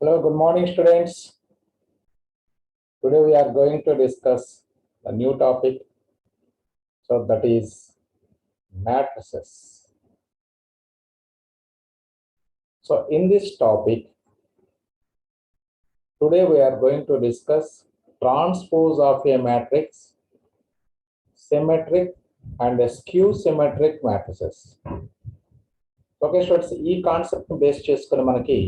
Hello, good morning, students. Today we are going to discuss a new topic. So that is matrices. So in this topic, today we are going to discuss transpose of a matrix, symmetric and skew symmetric matrices. Okay, students, ఈ concept base చేసుకుని మనకి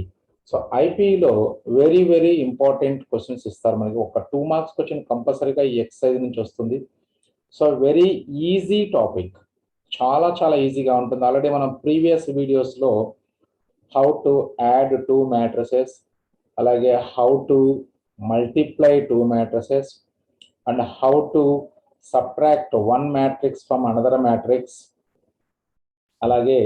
so ఐపీలో very important questions ఇస్తారు. మనకి ఒక 2 marks question కంపల్సరీగా ఈ exercise నుంచి వస్తుంది. సో వెరీ ఈజీ టాపిక్, చాలా ఈజీగా ఉంటుంది. ఆల్రెడీ మనం ప్రీవియస్ వీడియోస్లో హౌ టు యాడ్ 2 మ్యాట్రిసెస్, అలాగే how to multiply 2 matrices and how to subtract 1 matrix from another matrix, అలాగే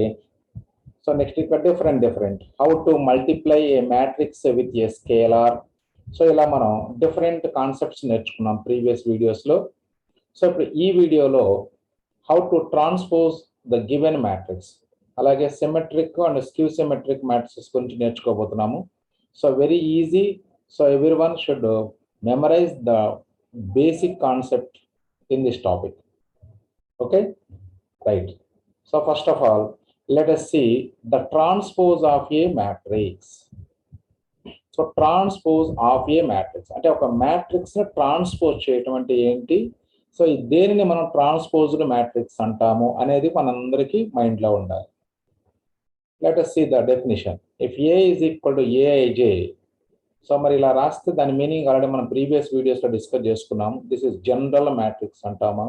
సో నెక్స్ట్ ఇక్కడ different how to multiply a matrix with a scalar. So ఇలా మనం డిఫరెంట్ కాన్సెప్ట్స్ నేర్చుకున్నాం previous వీడియోస్లో. So ఇప్పుడు ఈ వీడియోలో how to transpose the given matrix, అలాగే symmetric and skew symmetric matrix గురించి నేర్చుకోబోతున్నాము. So very easy. So everyone should memorise the basic concept in this topic. Okay, right. So first of all let us see the transpose of a matrix. So transpose of a matrix అంటే ఒక matrix ని transpose చేయటం అంటే ఏంటి, so దేనిని మనం transposed matrix అంటాము అనేది మనందరికీ మైండ్ లో ఉండాలి. Let us see the definition. If A is equal to Aij, so మరి ఇలా రాస్తే దాని మీనింగ్ ఆల్రెడీ మనం ప్రీవియస్ వీడియోస్ లో డిస్కస్ చేసుకున్నాము. దిస్ ఇస్ జనరల్ మ్యాట్రిక్స్ అంటాము.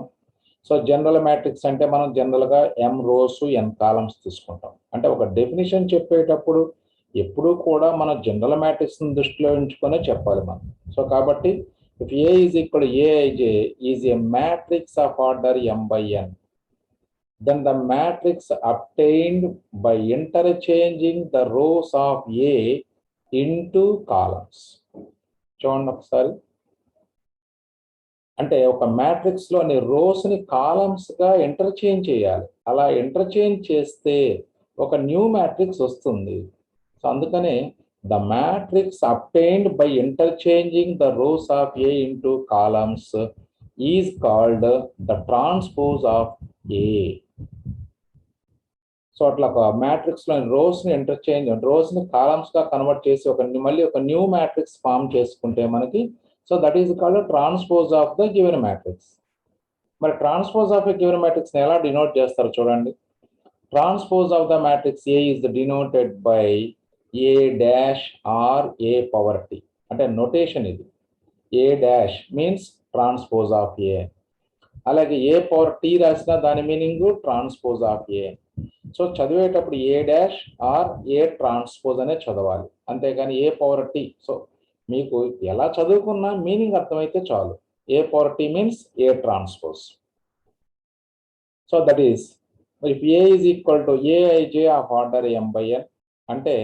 సో జనరల్ మ్యాట్రిక్స్ అంటే మనం జనరల్గా m రోస్ n కాలమ్స్ తీసుకుంటాం. అంటే ఒక డెఫినిషన్ చెప్పేటప్పుడు ఎప్పుడూ కూడా మనం జనరల్ మ్యాట్రిక్స్ని దృష్టిలో ఉంచుకొనే చెప్పాలి మనం. సో కాబట్టి if A is equal Aij is a matrix of order m by n, then the matrix obtained by interchanging the rows of A into columns. చూడండి ఒకసారి, అంటే ఒక మ్యాట్రిక్స్ లోని రోస్ ని కాలమ్స్ గా ఇంటర్చేంజ్ చేయాలి. అలా ఇంటర్చేంజ్ చేస్తే ఒక న్యూ మ్యాట్రిక్స్ వస్తుంది. సో అందుకనే the matrix obtained by interchanging the rows of A into columns is called the transpose of A. So అట్లా ఒక మ్యాట్రిక్స్ లోని రోస్ ని రోస్ ని కాలమ్స్ గా కన్వర్ట్ చేసి మళ్ళీ ఒక న్యూ మ్యాట్రిక్స్ ఫామ్ చేసుకుంటే మనకి so that is called transpose of the given matrix. మరి transpose of a given matrix ని ఎలా డినోట్ చేస్తారు చూడండి. Transpose of the matrix A is denoted by A dash or A power T. అంటే notation ఇది. A dash means transpose of A, అలాగే A power T రాసిన దాని meaning transpose of A. So చదివేటప్పుడు A dash or A transpose అనే చదవాలి, అంతేగాని ఏ power tea. So మీకు ఎలా చదువుకున్నా మీనింగ్ అర్థమైతే చాలు. A power T means A transpose. So that is if A is equal to Aij of order m by n, అంటే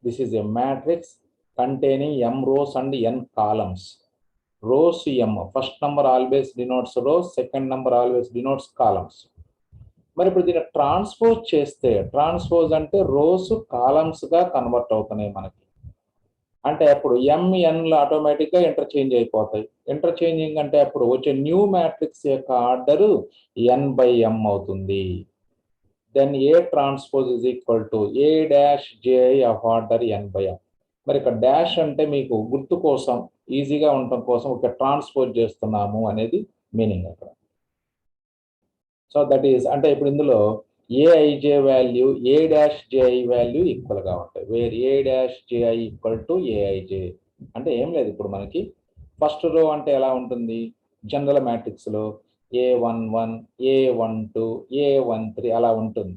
this is a matrix containing m rows and n columns. Rows m, first number always denotes rows, second number always denotes columns. మరి ఇప్పుడు దీన్ని transpose చేస్తే, transpose అంటే rows columns గా convert అవుతున్నాయి మనకి. అంటే అప్పుడు mnలు ఆటోమేటిక్గా ఇంటర్చేంజ్ అయిపోతాయి. ఇంటర్చేంజింగ్ అంటే అప్పుడు వచ్చే న్యూ మ్యాట్రిక్స్ యొక్క ఆర్డర్ n by m అవుతుంది. Then A transpose is equal to A dash ji of order n by m. మరి ఇక్కడ డాష్ అంటే మీకు గుర్తు కోసం, ఈజీగా ఉండటం కోసం ఒక ట్రాన్స్పోజ్ చేస్తున్నాము అనేది మీనింగ్ అక్కడ. సో దట్ ఈస్ అంటే ఇప్పుడు ఇందులో Aij value A dash ji value equal గా ఉంటాయి. Where A dash ji equal to Aij. అంటే ఏం లేదు, ఇప్పుడు మనకి ఫస్ట్ రో అంటే ఎలా ఉంటుంది జనరల్ మ్యాట్రిక్స్ లో A11 A12 A13 అలా ఉంటుంది.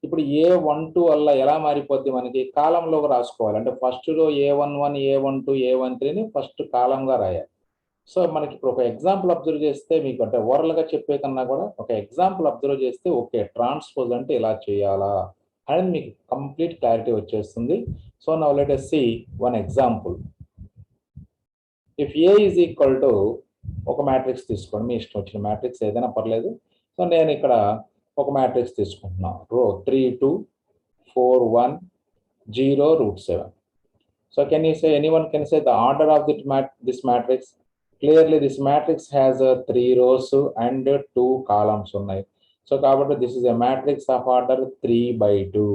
ఇప్పుడు A12 వల్ల ఎలా మారిపోద్ది మనకి కాలంలోకి రాసుకోవాలి. అంటే first row A11 A12 A13ని first కాలంగా రాయాలి. సో మనకి ఇప్పుడు ఒక ఎగ్జాంపుల్ అబ్జర్వ్ చేస్తే మీకు అంటే ఓరల్గా చెప్పే కన్నా కూడా ఒక ఎగ్జాంపుల్ అబ్జర్వ్ చేస్తే ఓకే ట్రాన్స్పోజ్ అంటే ఇలా చేయాలా అనేది మీకు కంప్లీట్ క్లారిటీ వచ్చేస్తుంది. So now let us see one example. If A is equal to ఒక మ్యాట్రిక్స్ తీసుకోండి, మీ ఇష్టం వచ్చిన మ్యాట్రిక్స్ ఏదైనా పర్లేదు. సో నేను ఇక్కడ ఒక మ్యాట్రిక్స్ తీసుకుంటున్నాను. రో 3 2 4 1 0 √7. So can you say, anyone can say the order of this matrix? Clearly this matrix has 3 rows and 2 columns ఉన్నాయి. So కాబట్టి this is a matrix of order 3/2.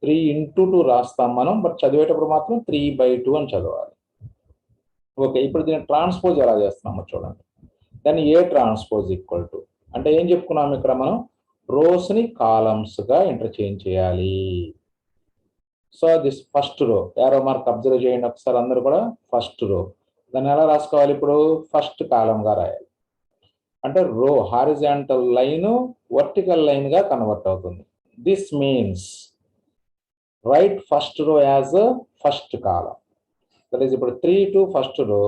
3 into 2 రాస్తాం మనం, బట్ చదివేటప్పుడు మాత్రం 3/2 అని చదవాలి. ఓకే, ఇప్పుడు దీన్ని ట్రాన్స్పోజ్ ఎలా చేస్తున్నామో చూడండి. దాన్ని ఏ ట్రాన్స్పోజ్ ఈక్వల్ టు అంటే ఏం చెప్పుకున్నాం ఇక్కడ మనం, రోస్ ని కాలమ్స్ గా ఇంటర్చేంజ్ చేయాలి. So this first row, arrow mark observe చేయండి ఒకసారి అందరూ కూడా. ఫస్ట్ రో దాన్ని ఎలా రాసుకోవాలి, ఇప్పుడు ఫస్ట్ కాలం గా రాయాలి. అంటే రో హారిజాంటల్ లైన్ వర్టికల్ లైన్ గా కన్వర్ట్ అవుతుంది. This means right first row as first column. That is ఇప్పుడు 3 ఫస్ట్ రో,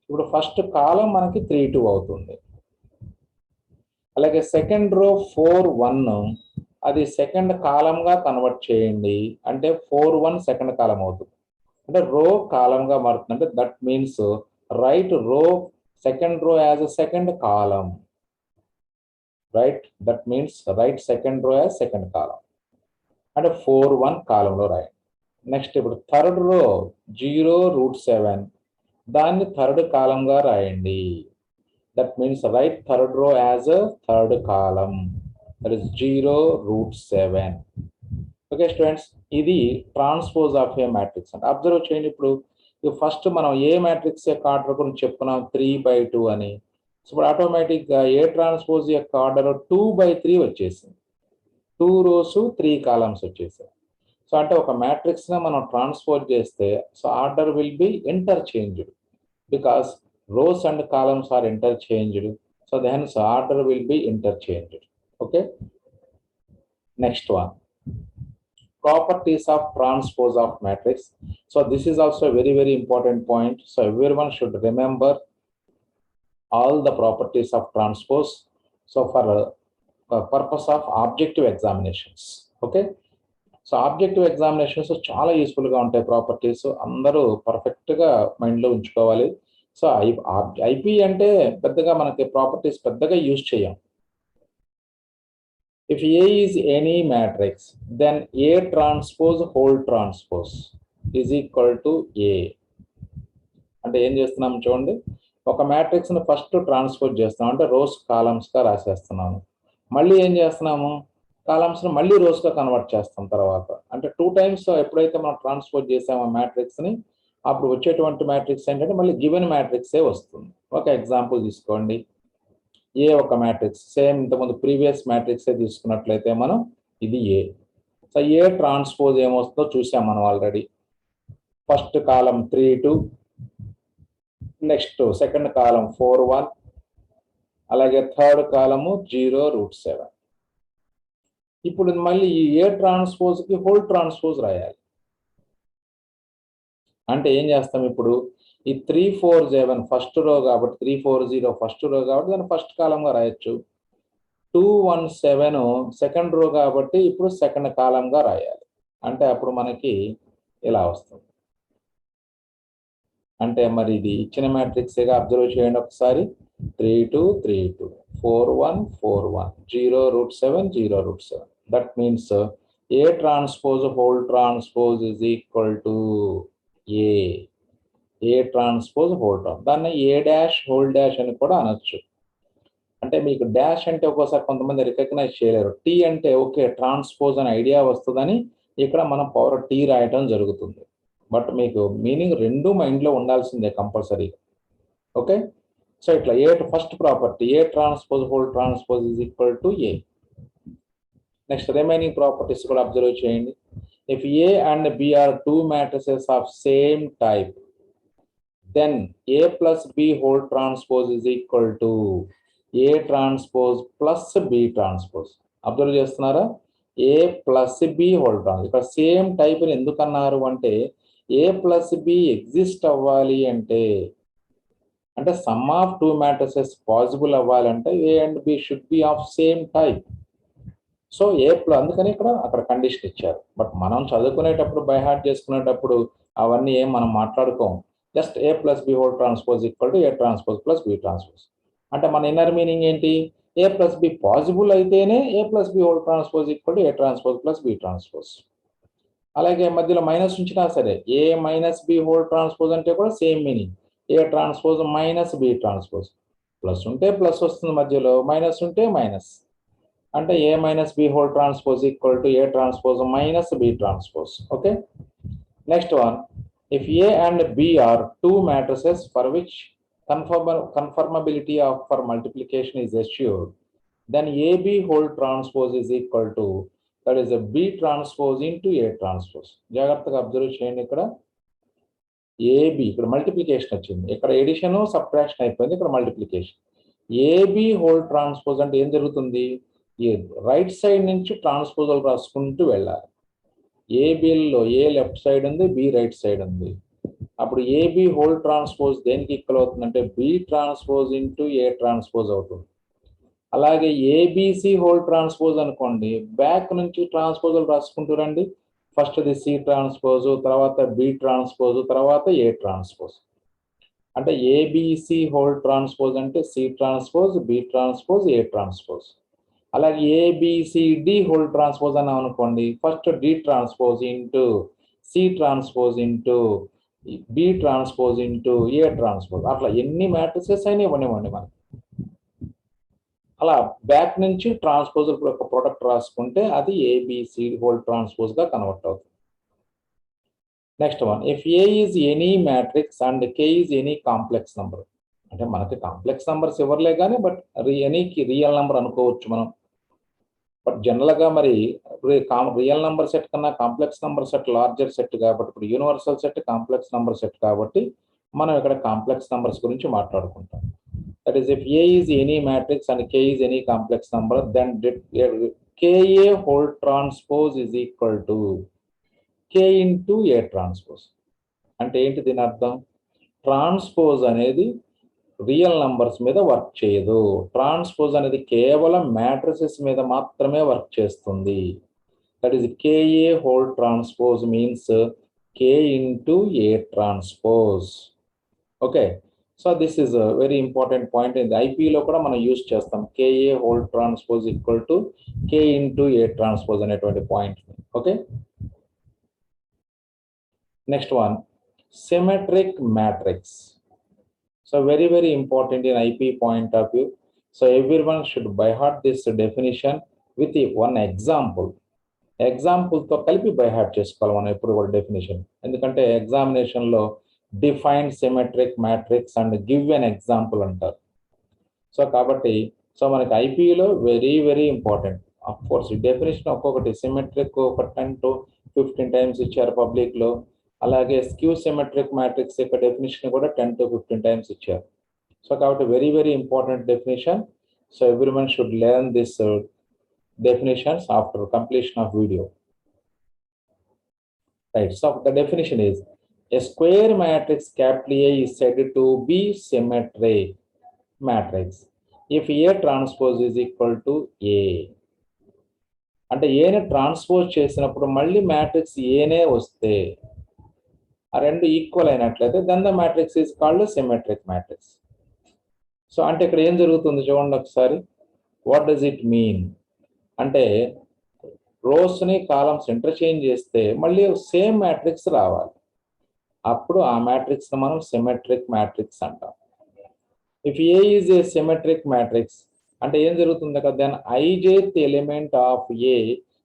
ఇప్పుడు ఫస్ట్ కాలం మనకి 3 అవుతుంది. అలాగే సెకండ్ రో 4 అది సెకండ్ కాలం గా కన్వర్ట్ చేయండి, అంటే 4 సెకండ్ కాలం అవుతుంది. అంటే రో కాలం గా మారుతుంది. అంటే దట్ మీన్స్ రైట్ రో second row as a second column. Right, that means right second row as second column. అంటే 4 కాలంలో రాయండి. నెక్స్ట్ ఇప్పుడు థర్డ్ రో 0√7 దాన్ని థర్డ్ కాలంగా రాయండి. That means right third row as a third column, that is 0√7. Okay students, ఇది transpose of a matrix అంటే. Observe చేయండి, ఇప్పుడు ఫస్ట్ మనం ఏ మ్యాట్రిక్స్ యొక్క ఆర్డర్ గురించి చెప్పుకున్నాం, 3/2 అని. సో ఇప్పుడు ఆటోమేటిక్ గా ఏ ట్రాన్స్పోజ్ యొక్క ఆర్డర్ 2/3 వచ్చేసింది. 2 rows 3 columns వచ్చేసాయి. సో అంటే ఒక మ్యాట్రిక్స్ ని మనం ట్రాన్స్పోజ్ చేస్తే, so order will be interchanged because rows and columns are interchanged. So hence order will be interchanged. Okay, next one, properties of transpose of matrix. So this is also a very very important point. So everyone should remember all the properties of transpose. So for purpose of objective examinations. Okay, so objective examinations చాలా useful గా ఉంటాయి properties, అందరూ perfect గా mind లో ఉంచుకోవాలి. So IP అంటే పెద్దగా మనకి ప్రాపర్టీస్ పెద్దగా యూజ్ చేయం. If A is any matrix then A transpose whole transpose is equal to A. అంటే ఏం చేస్తున్నాం చూడండి, ఒక మ్యాట్రిక్స్ ని ఫస్ట్ ట్రాన్స్పోజ్ చేస్తాం, అంటే రోస్ కాలమ్స్ గా రాసేస్తున్నాము. మళ్ళీ ఏం చేస్తున్నాము, కాలమ్స్ ని మళ్ళీ రోస్ గా కన్వర్ట్ చేస్తాం తర్వాత. అంటే 2 times ఎప్పుడైతే మనం ట్రాన్స్పోజ్ చేసామో మ్యాట్రిక్స్ ని, అప్పుడు వచ్చేటువంటి మ్యాట్రిక్స్ ఏంటంటే మళ్ళీ గివెన్ మ్యాట్రిక్సే వస్తుంది. ఒక ఎగ్జాంపుల్ తీసుకోండి, ఏ ఒక మ్యాట్రిక్స్ సేమ్ ఇంతకుముందు ప్రీవియస్ మ్యాట్రిక్సే తీసుకున్నట్లయితే మనం ఇది ఏ. సో ఏ ట్రాన్స్పోజ్ ఏమొస్తుందో చూసాం మనం ఆల్రెడీ. ఫస్ట్ కాలం 3/2, నెక్స్ట్ సెకండ్ కాలం 4/1, అలాగే థర్డ్ కాలము 0√7. ఇప్పుడు మళ్ళీ ఈ ఏ ట్రాన్స్పోజ్ కి హోల్ ట్రాన్స్పోజ్ రాయాలి. అంటే ఏం చేస్తాం, ఇప్పుడు ఈ 3/4 ఫస్ట్ రో కాబట్టి 3/4 ఫస్ట్ రో కాబట్టి దాన్ని ఫస్ట్ కాలంగా రాయొచ్చు. 2/1 సెకండ్ రో కాబట్టి ఇప్పుడు సెకండ్ కాలంగా రాయాలి. అంటే అప్పుడు మనకి ఇలా వస్తుంది. అంటే మరి ఇది ఇచ్చిన మ్యాట్రిక్స్గా అబ్జర్వ్ చేయండి ఒకసారి. 3/2 3/2 4/1 4/1 0√7 0√7. That means A transpose whole transpose is equal to A. A transpose whole transpose. దాన్ని A dash whole dash అని కూడా అనొచ్చు. అంటే మీకు డాష్ అంటే ఒక్కోసారి కొంతమంది రికగ్నైజ్ చేయలేరు. టీ అంటే ఓకే ట్రాన్స్పోజ్ అనే ఐడియా వస్తుందని ఇక్కడ మనం పవర్ టీ రాయటం జరుగుతుంది. బట్ మీకు మీనింగ్ రెండు మైండ్లో ఉండాల్సిందే కంపల్సరీ. ఓకే, సో ఇట్లా A first property A transpose whole transpose is equal to A. Next remaining properties కూడా అబ్జర్వ్ చేయండి. If A and B are 2 matrices of same type then A plus B whole transpose is equal to A transpose plus B transpose. Observe చేస్తున్నారా, A plus B whole transpose. ఇక్కడ same type అని ఎందుకన్నారు అంటే ఏ plus B exist అవ్వాలి అంటే some of 2 matrices possible అవ్వాలంటే A and B should be of same type. So A plus అందుకని ఇక్కడ అక్కడ కండిషన్ ఇచ్చారు. బట్ మనం చదువుకునేటప్పుడు బై హార్ట్ చేసుకునేటప్పుడు అవన్నీ ఏం మనం మాట్లాడుకోం. Just A plus B whole transpose equal to A transpose plus B transpose. అంటే మన ఇన్నర్ మీనింగ్ ఏంటి, ఏ ప్లస్ బి పాసిబుల్ అయితేనే A plus B whole transpose equal to A transpose plus B transpose. అలాగే మధ్యలో minus ఉంచినా సరే A minus B whole transpose అంటే కూడా same meaning, A transpose minus B transpose. Plus ఉంటే plus వస్తుంది మధ్యలో, మైనస్ ఉంటే మైనస్. అంటే A minus B whole transpose equal to A transpose minus B transpose. Okay. Next one, if A and B are two matrices for which conformability of for multiplication is assured, then AB whole transpose is equal to, that is a B transpose into A transpose. జాగ్రత్తగా observe చేయండి. ఇక్కడ AB, ఇక్కడ multiplication వచ్చింది, ఇక్కడ addition subtraction అయిపోయింది, ఇక్కడ multiplication. AB whole transpose అంటే ఏం జరుగుతుంది, ఈ రైట్ సైడ్ నుంచి ట్రాన్స్పోజల్ రాసుకుంటూ వెళ్ళాలి. ఏబిలో ఏ లెఫ్ట్ సైడ్ ఉంది, బి రైట్ సైడ్ ఉంది. అప్పుడు ఏబి హోల్ ట్రాన్స్పోజ్ దేనికి ఈక్వల్ అవుతుందంటే B transpose into A transpose అవుతుంది. అలాగే ఏబిసి హోల్ ట్రాన్స్పోజ్ అనుకోండి, బ్యాక్ నుంచి ట్రాన్స్పోజల్ రాసుకుంటూ రండి. ఫస్ట్ ది సి ట్రాన్స్పోజ్, తర్వాత బి ట్రాన్స్పోజ్, తర్వాత ఏ ట్రాన్స్పోజ్. అంటే ఏబిసి హోల్ ట్రాన్స్పోజ్ అంటే C transpose, B transpose, A transpose. అలాగే ఏబిసిడి హోల్ ట్రాన్స్పోజ్ అన్నాం అనుకోండి, first D transpose into C transpose into B transpose into A transpose. అట్లా ఎన్ని matrices అయినా ఇవ్వనివ్వండి మనకి. అలా బ్యాక్ నుంచి ట్రాన్స్పోజ్ ఒక ప్రొడక్ట్ రాసుకుంటే అది ఏబిసి హోల్ ట్రాన్స్పోజ్ గా కన్వర్ట్ అవుతుంది. Next one, if A is any matrix and K is any complex number. అంటే మనకి కాంప్లెక్స్ నంబర్స్ ఇవ్వలే కానీ బట్ ఎనీకి రియల్ నంబర్ అనుకోవచ్చు మనం. బట్ జనరల్గా మరి రియల్ నంబర్ సెట్ కన్నా complex number set larger set కాబట్టి, ఇప్పుడు universal set complex number set కాబట్టి మనం ఇక్కడ కాంప్లెక్స్ నంబర్స్ గురించి మాట్లాడుకుంటాం. That is if A is any matrix and K is any complex number, then KA whole transpose is equal to K into A transpose. అంటే ఏంటి దీని అర్థం, transpose అనేది రియల్ నంబర్స్ మీద వర్క్ చేయదు. ట్రాన్స్పోజ్ అనేది కేవలం మ్యాట్రిసెస్ మీద మాత్రమే వర్క్ చేస్తుంది. That is KA whole transpose means K into A transpose. Okay, so this is very important point. ఇది ఐపీలో కూడా మనం యూజ్ చేస్తాం, KA whole transpose equal to K into A transpose అనేటువంటి point. Okay, next one, symmetric matrix. So very, very important in IP point of view. So everyone should by heart this definition with one example. Example తో కలిపి by heart చేసుకోవాలి మనం ఎప్పుడు కూడా definition. ఎందుకంటే ఎగ్జామినేషన్లో define symmetric matrix and give an example అంటారు. So కాబట్టి మనకి ఐపీలో very very important. Of course ఈ డెఫినేషన్ ఒక్కొక్కటి సిమెట్రిక్ ఒక 10 to 15 టైమ్స్ ఇచ్చారు పబ్లిక్లో. అలాగే స్క్యూ సిమెట్రిక్ మ్యాట్రిక్స్ యొక్క డెఫినేషన్ కూడా 10 to 15 టైమ్స్ ఇచ్చారు. సో కాబట్టి very very important definition. So everyone should learn this definitions after completion of video. Right, so the definition is a square matrix capital A is said to be symmetric matrix if A transpose is equal to A. అంటే ఏనే transpose చేసినప్పుడు మళ్ళీ matrix ఏనే వస్తే ఆ రెండు equal అయినట్లయితే then the matrix is called symmetric matrix. So అంటే ఇక్కడ ఏం జరుగుతుంది చూడండి ఒకసారి, వాట్ డస్ ఇట్ మీన్ అంటే రోస్ని కాలమ్స్ ఇంటర్చేంజ్ చేస్తే మళ్ళీ సేమ్ మ్యాట్రిక్స్ రావాలి, అప్పుడు ఆ మ్యాట్రిక్స్ని మనం సిమెట్రిక్ మ్యాట్రిక్స్ అంటాం. If A is a symmetric matrix అంటే ఏం జరుగుతుంది కదా, then ijth element of A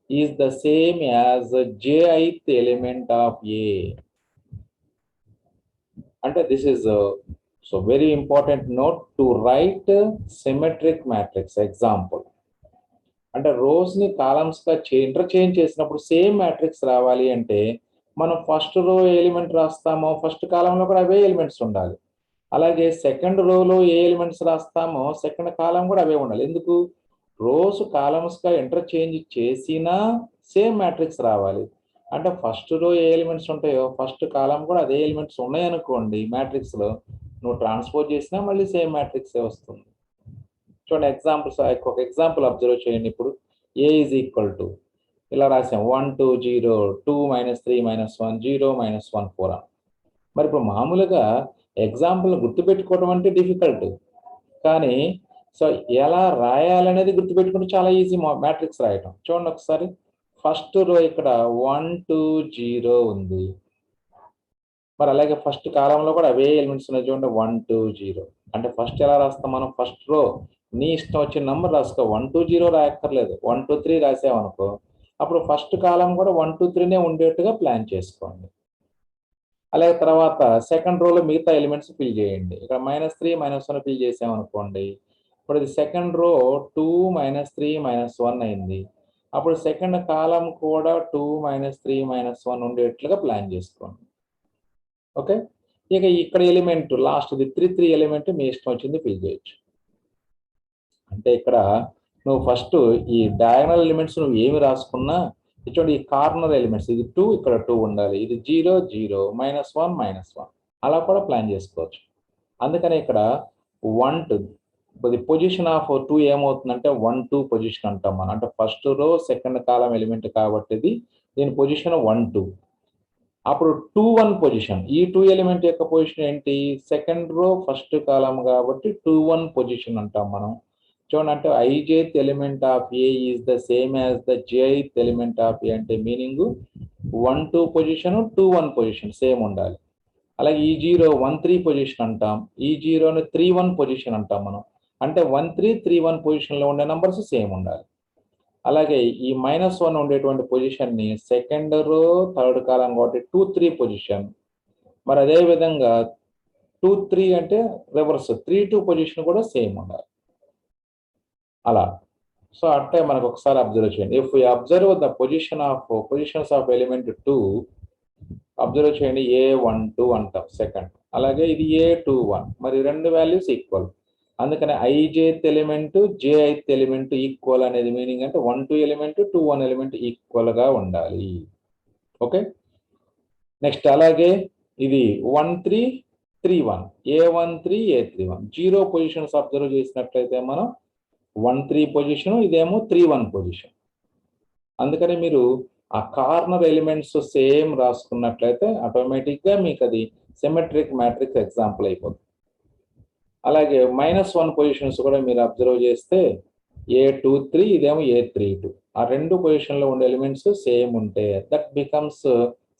is the same as jith element of A. అంటే this is so very important note to write symmetric matrix example. అంటే రోస్ని కాలమ్స్గా interchange చేసినప్పుడు same matrix రావాలి అంటే మనం ఫస్ట్ రో ఎలిమెంట్ రాస్తామో ఫస్ట్ కాలంలో కూడా అవే ఎలిమెంట్స్ ఉండాలి. అలాగే సెకండ్ రోలో ఏ ఎలిమెంట్స్ రాస్తామో సెకండ్ కాలం కూడా అవే ఉండాలి. ఎందుకు, రోస్ కాలమ్స్గా ఇంటర్చేంజ్ చేసినా సేమ్ మ్యాట్రిక్స్ రావాలి. అంటే ఫస్ట్ రో ఏ ఎలిమెంట్స్ ఉంటాయో ఫస్ట్ కాలం కూడా అదే ఎలిమెంట్స్ ఉన్నాయనుకోండి మ్యాట్రిక్స్లో, నువ్వు ట్రాన్స్పోజ్ చేసినా మళ్ళీ సేమ్ మ్యాట్రిక్సే వస్తుంది. చూడండి ఎగ్జాంపుల్స్, ఒక ఎగ్జాంపుల్ అబ్జర్వ్ చేయండి. ఇప్పుడు ఏ ఈజ్ ఈక్వల్ టు ఇలా రాసాం 1 2 0 2 - 3 - 1 0 - 1 4. మరి ఇప్పుడు మామూలుగా ఎగ్జాంపుల్ గుర్తుపెట్టుకోవడం అంటే డిఫికల్ట్, కానీ సో ఎలా రాయాలనేది గుర్తుపెట్టుకుంటే చాలా ఈజీ మ్యాట్రిక్స్ రాయటం. చూడండి ఒకసారి, ఫస్ట్ రో ఇక్కడ 1 2 0 ఉంది. మరి అలాగే ఫస్ట్ కాలంలో కూడా అవే ఎలిమెంట్స్ ఉన్నాయి చూడండి, 1 2 0. అంటే ఫస్ట్ ఎలా రాస్తాం మనం? ఫస్ట్ రో నీ ఇష్టం వచ్చిన నంబర్ రాసుకో, 1 2 0 రాయక్కర్లేదు, 1 2 3 రాసామనుకో, అప్పుడు ఫస్ట్ కాలం కూడా 1 2 3నే ఉండేట్టుగా ప్లాన్ చేసుకోండి. అలాగే తర్వాత సెకండ్ రోలో మిగతా ఎలిమెంట్స్ ఫిల్ చేయండి. ఇక్కడ -3 -1 ఫిల్ చేసామనుకోండి, ఇప్పుడు ఇది సెకండ్ రో 2 -3 -1 అయింది. అప్పుడు సెకండ్ కాలం కూడా 2 -3 -1 ఉండేట్లుగా ప్లాన్ చేసుకోండి. ఓకే, ఇక ఇక్కడ ఎలిమెంట్ లాస్ట్ది 3 3 ఎలిమెంట్ మీ ఇష్టం వచ్చింది ఫిల్ చేయొచ్చు. అంటే ఇక్కడ నువ్వు ఫస్ట్ ఈ డయాగనల్ ఎలిమెంట్స్ నువ్వు ఏమి రాసుకున్నా, చూడండి ఈ కార్నర్ ఎలిమెంట్స్ ఇది 2 ఇక్కడ 2 ఉండాలి, ఇది 0 0 -1 -1 అలా కూడా ప్లాన్ చేసుకోవచ్చు. అందుకని ఇక్కడ 1 2 ది పొజిషన్ ఆఫ్ 2 ఏమవుతుందంటే 1 2 పొజిషన్ అంటాం మనం. అంటే first row second column element కాబట్టి దీని పొజిషన్ 1 2. అప్పుడు 2 1 పొజిషన్, ఈ 2 ఎలిమెంట్ యొక్క పొజిషన్ ఏంటి? సెకండ్ రో ఫస్ట్ కాలం కాబట్టి 2 1 పొజిషన్ అంటాం మనం. చూడండి, అంటే ijth element of A is the same as the jth element of A అంటే మీనింగ్ 1 2 పొజిషన్ 2 1 పొజిషన్ సేమ్ ఉండాలి. అలాగే ఈ 0 1 3 పొజిషన్ అంటాం, ఈ 0ని 3 1 పొజిషన్ అంటాం మనం. అంటే 1 3 3 1 పొజిషన్లో ఉండే నంబర్స్ సేమ్ ఉండాలి. అలాగే ఈ -1 ఉండేటువంటి పొజిషన్ని సెకండ్ రో థర్డ్ కాలం కాబట్టి 2 3 పొజిషన్. మరి అదే విధంగా 2 3 అంటే రివర్స్ 3 2 పొజిషన్ కూడా సేమ్ ఉండాలి అలా. సో అంటే మనకు ఒకసారి అబ్జర్వ్ చేయండి. If we observe the positions of element 2, observe చేయండి, A12 అంటాం సెకండ్, అలాగే ఇది A21, మరి రెండు వాల్యూస్ ఈక్వల్. అందుకని ijth element jith element equal అనేది మీనింగ్ అంటే 1 2 ఎలిమెంట్ 2 1 ఎలిమెంట్ ఈక్వల్ గా ఉండాలి. ఓకే, నెక్స్ట్ అలాగే ఇది 1 3 3 1 A13 A31 0 పొజిషన్స్ అబ్జర్వ్ చేసినట్లయితే మనం 1 3 పొజిషన్, ఇదేమో 3 1 పొజిషన్. అందుకని మీరు ఆ కార్నర్ ఎలిమెంట్స్ సేమ్ రాసుకున్నట్లయితే ఆటోమేటిక్ గా మీకు అది సిమెట్రిక్ మ్యాట్రిక్స్ ఎగ్జాంపుల్ అయిపోతుంది. అలాగే -1 పొజిషన్స్ కూడా మీరు అబ్జర్వ్ చేస్తే A23 ఇదేమో A32, ఆ రెండు పొజిషన్లో ఉండే ఎలిమెంట్స్ సేమ్ ఉంటే that becomes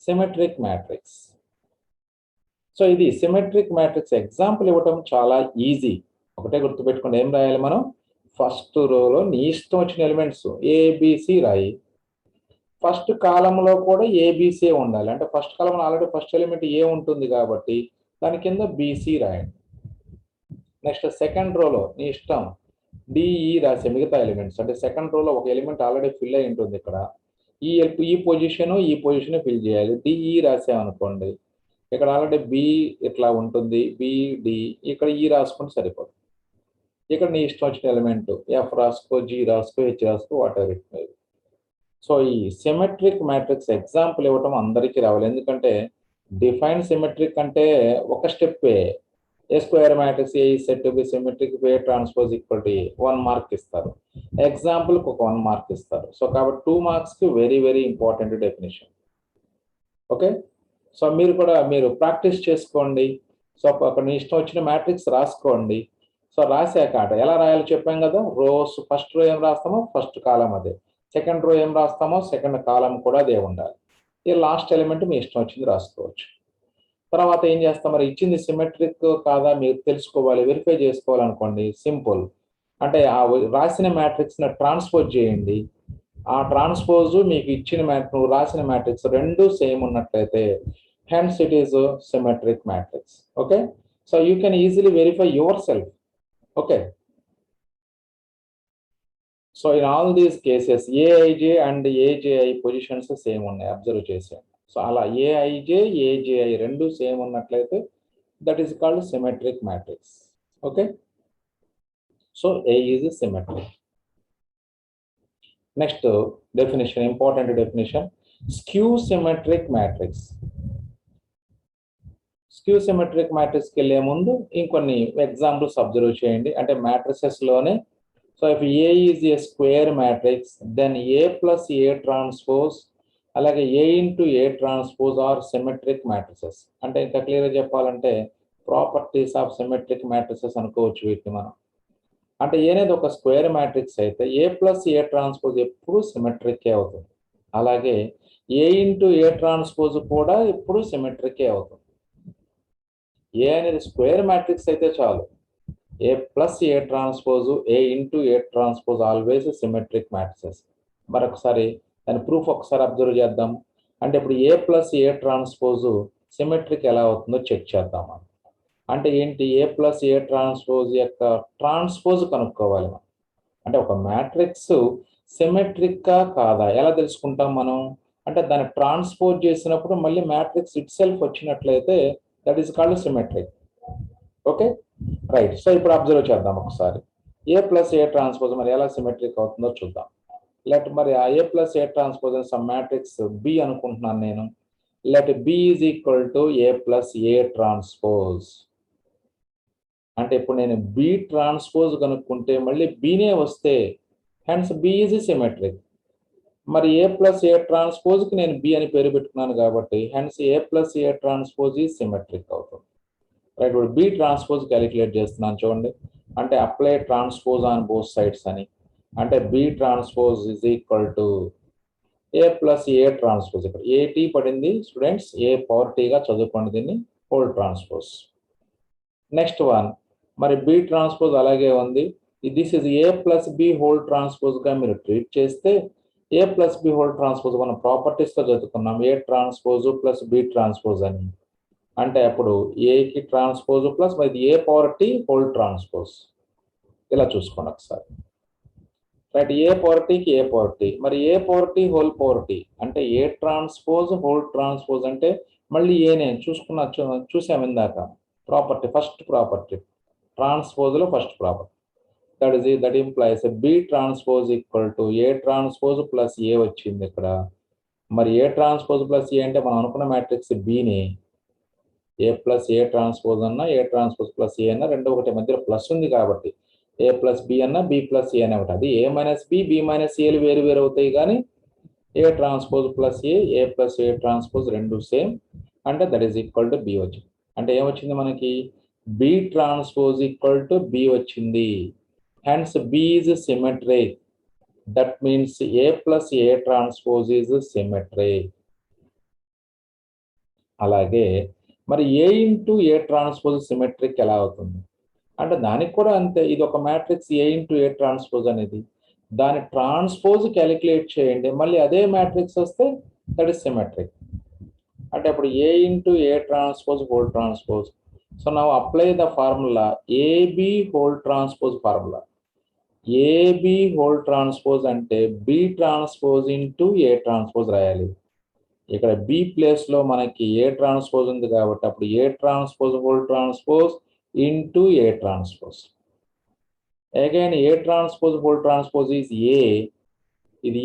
symmetric matrix. So ఇది సిమెట్రిక్ మ్యాట్రిక్స్ ఎగ్జాంపుల్ ఇవ్వటం చాలా ఈజీ. ఒకటే గుర్తుపెట్టుకోండి, ఏం రాయాలి మనం? ఫస్ట్ రోలో నీ ఇష్టం వచ్చిన ఎలిమెంట్స్ ఏబిసి రాయి. ఫస్ట్ కాలంలో కూడా ఏబిసి ఉండాలి. అంటే ఫస్ట్ కాలంలో ఆల్రెడీ ఫస్ట్ ఎలిమెంట్ ఏ ఉంటుంది కాబట్టి దాని కింద బీసీ రాయండి. నెక్స్ట్ సెకండ్ రోలో నీ ఇష్టం డిఈ రాసే మిగతా ఎలిమెంట్స్. అంటే సెకండ్ రోలో ఒక ఎలిమెంట్ ఆల్రెడీ ఫిల్ అయి ఉంటుంది, ఇక్కడ ఈ పొజిషన్ ఫిల్ చేయాలి. డిఈ రాసామనుకోండి, ఇక్కడ ఆల్రెడీ బి ఇట్లా ఉంటుంది, బిడి, ఇక్కడ ఈ రాసుకుంటే సరిపోతుంది. ఇక్కడ నీ ఇష్టం వచ్చిన ఎలిమెంట్ ఎఫ్ రాసుకో, జి రాసుకో, హెచ్ రాసుకో, what ever it may be. So ఈ సిమెట్రిక్ మ్యాట్రిక్స్ ఎగ్జాంపుల్ ఇవ్వటం అందరికీ రావాలి. ఎందుకంటే డిఫైన్ సిమెట్రిక్ అంటే ఒక స్టెప్పే. A square matrix A is said to be symmetric if A transpose equal to A. 1 mark ఇస్తారు. ఎగ్జాంపుల్ ఒక 1 మార్క్ ఇస్తారు. సో కాబట్టి 2 మార్క్స్ కి very very important definition. Okay, so మీరు ప్రాక్టీస్ చేసుకోండి. సో అక్కడ నీ ఇష్టం వచ్చిన మ్యాట్రిక్స్ రాసుకోండి. సో రాసాక ఎలా రాయాలో చెప్పాం కదా, రోస్ ఫస్ట్ రో ఏం రాస్తామో ఫస్ట్ కాలం అదే, సెకండ్ రో ఏం రాస్తామో సెకండ్ కాలం కూడా అదే ఉండాలి. ఈ లాస్ట్ ఎలిమెంట్ మీ ఇష్టం వచ్చింది రాసుకోవచ్చు. తర్వాత ఏం చేస్తాం, మరి ఇచ్చింది సిమెట్రిక్ కాదా మీరు తెలుసుకోవాలి, వెరిఫై చేసుకోవాలనుకోండి, సింపుల్. అంటే ఆ రాసిన మ్యాట్రిక్స్ ని ట్రాన్స్పోజ్ చేయండి. ఆ ట్రాన్స్పోజ్ మీకు ఇచ్చిన నువ్వు రాసిన మ్యాట్రిక్స్ రెండు సేమ్ ఉన్నట్లయితే hence it is symmetric matrix. Okay, so you can easily verify yourself. Okay, so in all these cases aij and aji positions same ఉన్నాయి, అబ్జర్వ్ చేసాను. సో అలా ఏఐజే ఏజేఐ రెండు సేమ్ ఉన్నట్లయితే that is called symmetric matrix. Okay, so A is symmetric. Next definition, important definition, skew symmetric matrix. Skew symmetric మ్యాట్రిక్స్కి వెళ్ళే ముందు ఇంకొన్ని examples observe చేయండి. అంటే మ్యాట్రిసెస్ లోనే, so if A is a square matrix then A plus A transpose అలాగే A into A transpose are symmetric matrices. అంటే ఇంకా క్లియర్గా చెప్పాలంటే ప్రాపర్టీస్ ఆఫ్ సిమెట్రిక్ మ్యాట్రిసెస్ అనుకోవచ్చు వీటిని మనం. అంటే ఏనేది ఒక స్క్వేర్ మ్యాట్రిక్స్ అయితే ఏ ప్లస్ ఏ ట్రాన్స్పోజ్ ఎప్పుడు సిమెట్రిక్ అవుతుంది. అలాగే ఏ ఇంటూ ఏ ట్రాన్స్పోజ్ కూడా ఇప్పుడు సిమెట్రికే అవుతుంది. ఏ అనేది స్క్వేర్ మ్యాట్రిక్స్ అయితే చాలు, A plus A transpose, A into A transpose always symmetric matrices. మరొకసారి దాని ప్రూఫ్ ఒకసారి అబ్జర్వ్ చేద్దాం. అంటే ఇప్పుడు A plus A transpose symmetric ఎలా అవుతుందో చెక్ చేద్దాం. అంటే ఏంటి, ఏ ప్లస్ ఏ ట్రాన్స్పోజ్ యొక్క ట్రాన్స్పోజ్ కనుక్కోవాలి మనం. అంటే ఒక మ్యాట్రిక్స్ సిమెట్రిక్గా కాదా ఎలా తెలుసుకుంటాం మనం అంటే దాన్ని ట్రాన్స్పోజ్ చేసినప్పుడు మళ్ళీ మ్యాట్రిక్స్ ఇట్ సెల్ఫ్ వచ్చినట్లయితే that is called symmetric. Okay right. So ఇప్పుడు అబ్జర్వ్ చేద్దాం ఒకసారి, ఏ ప్లస్ ఏ ట్రాన్స్పోజ్ మరి ఎలా సిమెట్రిక్ అవుతుందో చూద్దాం. లెట్ మరి ఆ A plus A transpose sum matrix B అనుకుంటున్నాను నేను. Let B is equal to A plus A transpose. అంటే ఇప్పుడు నేను బి ట్రాన్స్పోజ్ కనుక్కుంటే మళ్ళీ బీనే వస్తే హెన్స్ బి ఈజ్ సిమెట్రిక్. మరి ఏ ప్లస్ ఏ ట్రాన్స్పోజ్కి నేను బి అని పేరు పెట్టుకున్నాను కాబట్టి hence A plus A transpose ఈ సిమెట్రిక్ అవుతుంది. రైట్. ఇప్పుడు బి ట్రాన్స్పోజ్ క్యాలిక్యులేట్ చేస్తున్నాను చూడండి. అంటే apply transpose on both sides అని. అంటే B transpose is equal to A plus A transpose. ఇక్కడ ఏటీ పడింది స్టూడెంట్స్, ఏ పవర్ టీగా చదువుకోండి దీన్ని, హోల్ ట్రాన్స్పోజ్. నెక్స్ట్ వన్ మరి బి ట్రాన్స్పోజ్ అలాగే ఉంది. This is A plus B whole ట్రాన్స్పోజ్గా మీరు ట్రీట్ చేస్తే A plus B whole transpose మనం ప్రాపర్టీస్లో చదువుకున్నాం, A transpose plus B transpose అని. అంటే అప్పుడు ఏకి ట్రాన్స్పోజ్ ప్లస్ మరి A power T whole transpose. ఇలా చూసుకోండి ఒకసారి. రైట్. ఏ పవర్ టీకి ఏ పవర్ టీ, మరి A power T whole power T అంటే ఏ ట్రాన్స్పోజ్ హోల్ ట్రాన్స్పోజ్ అంటే మళ్ళీ ఏనే చూసాము ఇందాక ప్రాపర్టీ, ఫస్ట్ ప్రాపర్టీ ట్రాన్స్పోజ్లో first property. That implies B transpose equal to A transpose plus A వచ్చింది ఇక్కడ. మరి ఏ ట్రాన్స్పోజ్ ప్లస్ ఏ అంటే మనం అనుకున్న మ్యాట్రిక్స్ బిని ఏ ప్లస్ ఏ ట్రాన్స్పోజ్ అన్నా ఏ ట్రాన్స్పోజ్ ప్లస్ ఏ అన్నా రెండు ఒకటి, మధ్యలో ప్లస్ ఉంది కాబట్టి ఏ ప్లస్ బి అన్నా బి ప్లస్ ఏ అనే ఒకటి. అది A minus B, B minus ఏలు వేరు వేరు అవుతాయి కానీ A transpose plus A plus A transpose రెండు సేమ్. అంటే that is equal to B వచ్చింది. అంటే ఏమొచ్చింది మనకి, B transpose equal to B వచ్చింది. Hence B is symmetric. That means A plus A transpose is symmetric. అలాగే మరి A into A transpose symmetric ఎలా అవుతుంది అంటే దానికి కూడా అంతే. ఇది ఒక matrix A into A transpose అనేది, దాని ట్రాన్స్పోజ్ క్యాలిక్యులేట్ చేయండి, మళ్ళీ అదే మ్యాట్రిక్స్ వస్తే దట్ ఈస్ సిమెట్రిక్. అంటే అప్పుడు A into A transpose whole transpose. So now apply the formula AB whole transpose formula. AB whole transpose అంటే B transpose into A transpose రాయాలి. ఇక్కడ బి ప్లేస్లో మనకి ఏ ట్రాన్స్పోజ్ ఉంది కాబట్టి అప్పుడు ఏ transpose whole transpose into A transpose. Again A transpose whole transpose is a, ఇది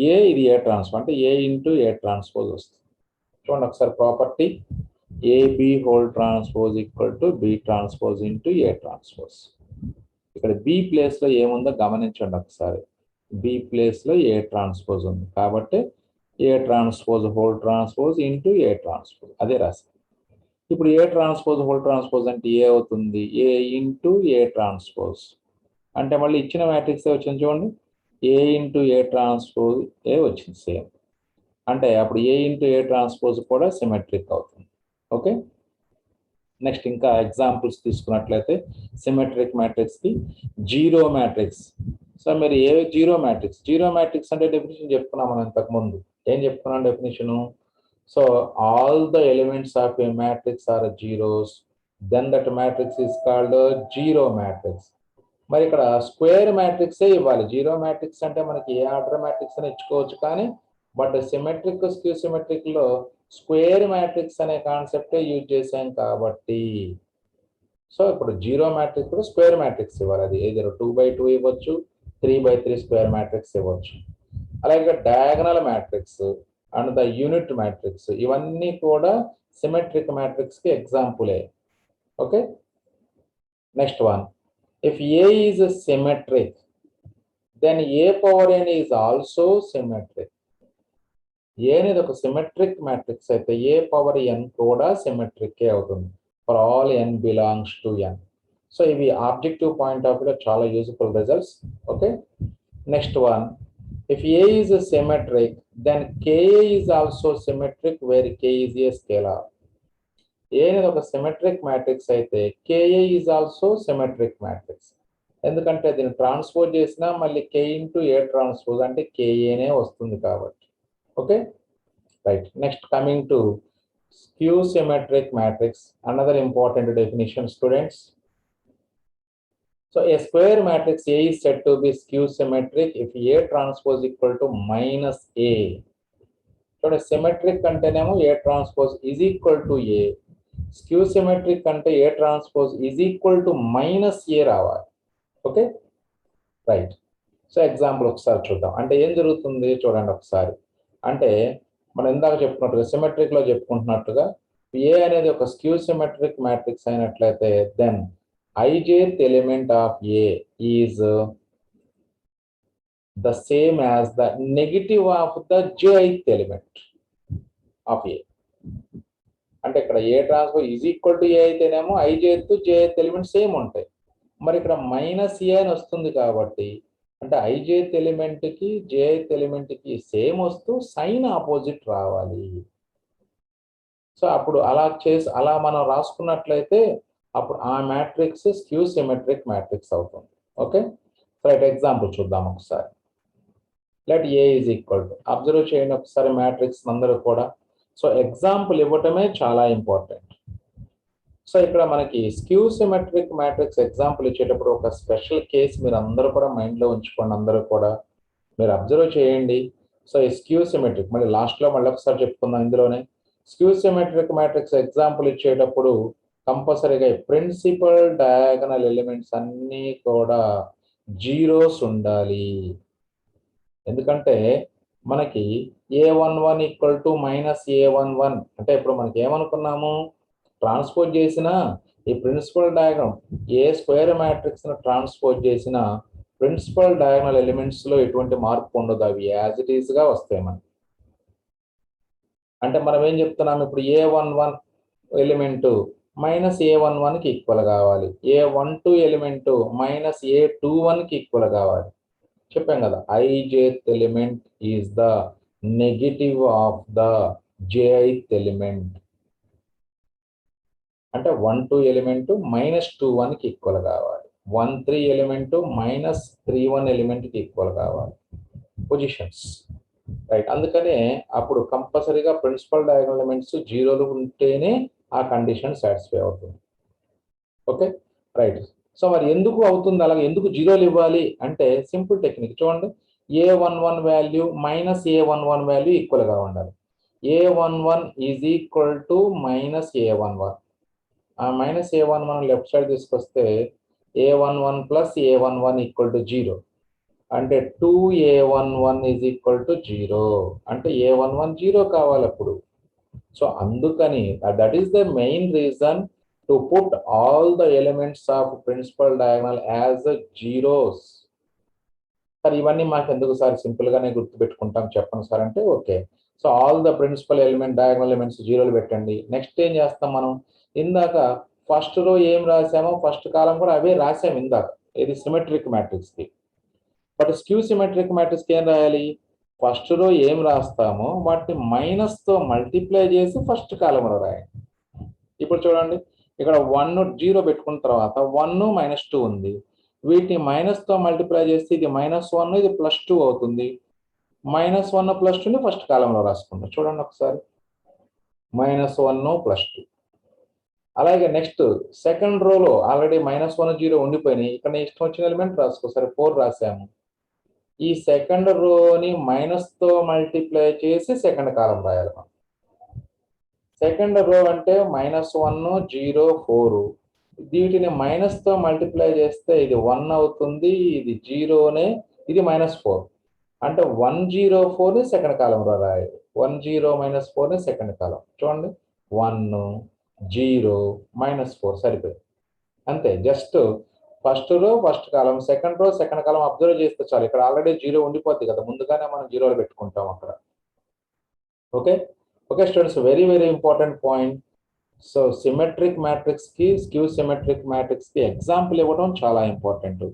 ఏ transpose అంటే ఏ ఇంటూ ఏ ట్రాన్స్పోజ్ వస్తుంది. చూడండి ఒకసారి property, AB whole transpose equal to B transpose into A transpose. ఇక్కడ బి ప్లేస్లో ఏముందో గమనించండి ఒకసారి. బి ప్లేస్లో ఏ ట్రాన్స్పోజ్ ఉంది కాబట్టి ఏ transpose whole transpose into A transpose అదే రాసి. ఇప్పుడు ఏ ట్రాన్స్పోజ్ హోల్ ట్రాన్స్పోజ్ అంటే ఏ అవుతుంది, ఏ ఇంటూ ఏ ట్రాన్స్పోజ్. అంటే మళ్ళీ ఇచ్చిన మ్యాట్రిక్స్ వచ్చింది చూడండి, ఏ ఇంటూ ఏ ట్రాన్స్పోజ్ ఏ వచ్చింది సేమ్. అంటే అప్పుడు ఏ ఇంటూ ఏ ట్రాన్స్పోజ్ కూడా సిమెట్రిక్ అవుతుంది. ఓకే. నెక్స్ట్ ఇంకా ఎగ్జాంపుల్స్ తీసుకున్నట్లయితే సిమెట్రిక్ మ్యాట్రిక్స్కి జీరో మ్యాట్రిక్స్. సో మీరు ఏ జీరో మ్యాట్రిక్స్ అంటే డెఫినేషన్ చెప్పుకున్నాం మనం ఇంతకుముందు. ఏం చెప్పుకున్నాం definition, so all the elements of a matrix are zeros, then that matrix is called zero matrix. మరి ఇక్కడ స్క్వేర్ మ్యాట్రిక్సే ఇవ్వాలి. జీరో మ్యాట్రిక్స్ అంటే మనకి ఏ ఆర్డర్ మ్యాట్రిక్స్ అని ఇచ్చుకోవచ్చు కానీ బట్ సిమెట్రిక్ స్క్యూ సిమెట్రిక్ లో స్క్వేర్ మ్యాట్రిక్స్ అనే కాన్సెప్టే యూజ్ చేసాం కాబట్టి సో ఇప్పుడు జీరో మ్యాట్రిక్స్ కూడా స్క్వేర్ మ్యాట్రిక్స్ ఇవ్వాలి. అది ఏదో 2x2 ఇవ్వచ్చు, 3x3 స్క్వేర్ మ్యాట్రిక్స్ ఇవ్వచ్చు. అలాగే diagonal matrix and the unit matrix ఇవన్నీ కూడా సిమెట్రిక్ మ్యాట్రిక్స్ కి ఎగ్జాంపులే. Okay. Next one, if A is symmetric then A power n is also symmetric. A అనేది ఒక సిమెట్రిక్ మ్యాట్రిక్స్ అయితే A పవర్ n కూడా సిమెట్రిక్ అవుతుంది for all n belongs to n. So ఇవి ఆబ్జెక్టివ్ పాయింట్ ఆఫ్ వ్యూలో చాలా useful results. Okay. Next one, If A is a symmetric, then Ka is also symmetric where K is a scalar. A అనేది ఒక symmetric matrix అయితే Ka is also symmetric matrix. ఎందుకంటే దీన్ని transpose చేసినా మళ్ళీ K into A transpose అంటే Kaనే వస్తుంది కాబట్టి. Okay right. Next coming to skew symmetric matrix, another important definition, students. So a square matrix A is said to be skew symmetric if A transpose equal to minus A. So a symmetric అంటేనేమో A transpose is equal to A. Skew symmetric అంటే A transpose is equal to minus A రావాలి. Okay right. So example ఒకసారి చూద్దాం. అంటే ఏం జరుగుతుంది చూడండి ఒకసారి. అంటే మనం ఇందాక చెప్పుకున్నట్టుగా సిమెట్రిక్ లో చెప్పుకుంటున్నట్టుగా ఏ అనేది ఒక స్క్యూ సిమెట్రిక్ మ్యాట్రిక్స్ అయినట్లయితే then ijth element of A is the same as the negative of the jth element of A. అంటే ఇక్కడ A transpose is equal to A అయితేనేమో ijth jth ఎలిమెంట్ సేమ్ ఉంటాయి. మరి ఇక్కడ minus ఏ అని వస్తుంది కాబట్టి అంటే ijth ఎలిమెంట్ కి jth ఎలిమెంట్ కి సేమ్ వస్తూ సైన్ ఆపోజిట్ రావాలి. సో అప్పుడు అలా మనం రాసుకున్నట్లయితే అప్పుడు ఆ మ్యాట్రిక్స్ స్క్యూ సిమెట్రిక్ మ్యాట్రిక్స్ అవుతుంది. Okay right. ఎగ్జాంపుల్ చూద్దాం ఒకసారి. Let A is equal to, observe చేయండి ఒకసారి మ్యాట్రిక్స్ అందరూ కూడా. సో ఎగ్జాంపుల్ ఇవ్వటమే చాలా ఇంపార్టెంట్. సో ఇక్కడ మనకి స్క్యూ సిమెట్రిక్ మ్యాట్రిక్స్ ఎగ్జాంపుల్ ఇచ్చేటప్పుడు ఒక స్పెషల్ కేస్ మీరు అందరూ కూడా మైండ్లో ఉంచుకోండి. అందరూ కూడా మీరు అబ్జర్వ్ చేయండి. సో ఈ స్క్యూ సిమెట్రిక్ మళ్ళీ లాస్ట్లో మళ్ళీ ఒకసారి చెప్పుకుందాం. ఇందులోనే స్క్యూ సిమెట్రిక్ మ్యాట్రిక్స్ ఎగ్జాంపుల్ ఇచ్చేటప్పుడు కంపల్సరీగా ప్రిన్సిపల్ డయాగనల్ ఎలిమెంట్స్ అన్నీ కూడా జీరోస్ ఉండాలి. ఎందుకంటే మనకి A11 equal to minus A11 అంటే ఇప్పుడు మనకి ఏమనుకున్నాము, ట్రాన్స్పోజ్ చేసిన ఈ ప్రిన్సిపల్ డయాగ్రామ్ ఏ స్క్వేర్ మ్యాట్రిక్స్ ను ట్రాన్స్పోజ్ చేసిన ప్రిన్సిపల్ డయాగ్నల్ ఎలిమెంట్స్ లో ఎటువంటి మార్పు ఉండదు, అవి యాజ్ ఇట్ ఈస్ గా వస్తాయి మనకి. అంటే మనం ఏం చెప్తున్నాం ఇప్పుడు A11 ఎలిమెంట్ మైనస్ A11 కి ఈక్వల్ కావాలి, A12 ఎలిమెంట్ మైనస్ A21 కి ఈక్వల్ కావాలి. చెప్పాం కదా, ijth element is the negative of the jth element. అంటే 12 ఎలిమెంట్ మైనస్ 21 కి ఈక్వల్ కావాలి, 13 ఎలిమెంట్ మైనస్ 31 ఎలిమెంట్ కి ఈక్వల్ కావాలి పొజిషన్స్. రైట్. అందుకనే అప్పుడు కంపల్సరీగా ప్రిన్సిపల్ డయాగనల్ ఎలిమెంట్స్ జీరోలు ఉంటేనే ఆ కండిషన్ సాటిస్ఫై అవుతుంది. Okay right. సో మరి ఎందుకు అవుతుంది అలాగే, ఎందుకు జీరోలు ఇవ్వాలి అంటే సింపుల్ టెక్నిక్ చూడండి. A11 value minus A11 value ఈక్వల్గా ఉండాలి. A11 is equal to minus A11. ఆ మైనస్ A11 లెఫ్ట్ సైడ్ తీసుకొస్తే A11 plus A11 equal to 0 అంటే 2A11 ఈజ్ ఈక్వల్ టు 0 అంటే A11 0 కావాలి అప్పుడు. సో అందుకని that is the main reason to put all the elements of principal diagonal as zeros. Sir ఇవన్నీ మాకు ఎందుకు sir, simple గానే గుర్తుపెట్టుకుంటాం చెప్పండి సార్ అంటే okay. So all the principal element diagonal elements జీరోలు పెట్టండి. నెక్స్ట్ ఏం చేస్తాం మనం, ఇందాక ఫస్ట్ రో ఏం రాసామో ఫస్ట్ కాలం కూడా అవే రాసాము ఇందాక, ఇది సిమెట్రిక్ మ్యాట్రిక్స్ కి. బట్ స్క్యూ సిమెట్రిక్ మ్యాట్రిక్స్ కి ఏం రాయాలి, ఫస్ట్ రో ఏం రాస్తామో వాటిని మైనస్ తో మల్టిప్లై చేసి ఫస్ట్ కాలంలో రాయండి. ఇప్పుడు చూడండి ఇక్కడ 1 0 పెట్టుకున్న తర్వాత 1 మైనస్ 2 ఉంది, వీటిని మైనస్ తో మల్టిప్లై చేస్తే ఇది -1 ఇది +2 అవుతుంది. -1 +2ని ఫస్ట్ కాలంలో రాసుకుందాం. చూడండి ఒకసారి -1 +2. అలాగే నెక్స్ట్ సెకండ్ రోలో ఆల్రెడీ -1 0 ఉండిపోయినాయి, ఇక్కడ ఇష్టం వచ్చిన ఎలిమెంట్ రాసుకో. సరే 4 రాసాము, ఈ సెకండ్ రోని మైనస్ తో మల్టిప్లై చేసి సెకండ్ కాలం రాయాలి మనం. సెకండ్ రో అంటే -1 0 4, వీటిని మైనస్ తో మల్టిప్లై చేస్తే ఇది 1 అవుతుంది, ఇది 0నే, ఇది -4 అంటే 104ని సెకండ్ కాలంలో రాయాలి. 10 - 4ని సెకండ్ కాలం. చూడండి 1 0 -4 సరిపోయింది అంతే. జస్ట్ ఫస్ట్ రో ఫస్ట్ కాలం, second row second column observe చేస్తే చాలు. ఇక్కడ ఆల్రెడీ 0 ఉండిపోద్ది కదా, ముందుగానే మనం జీరోలు పెట్టుకుంటాం అక్కడ. Okay okay students, very very important point. So symmetric matrix కి స్క్యూ సిమెట్రిక్ మ్యాట్రిక్స్ కి ఎగ్జాంపుల్ ఇవ్వడం చాలా ఇంపార్టెంట్.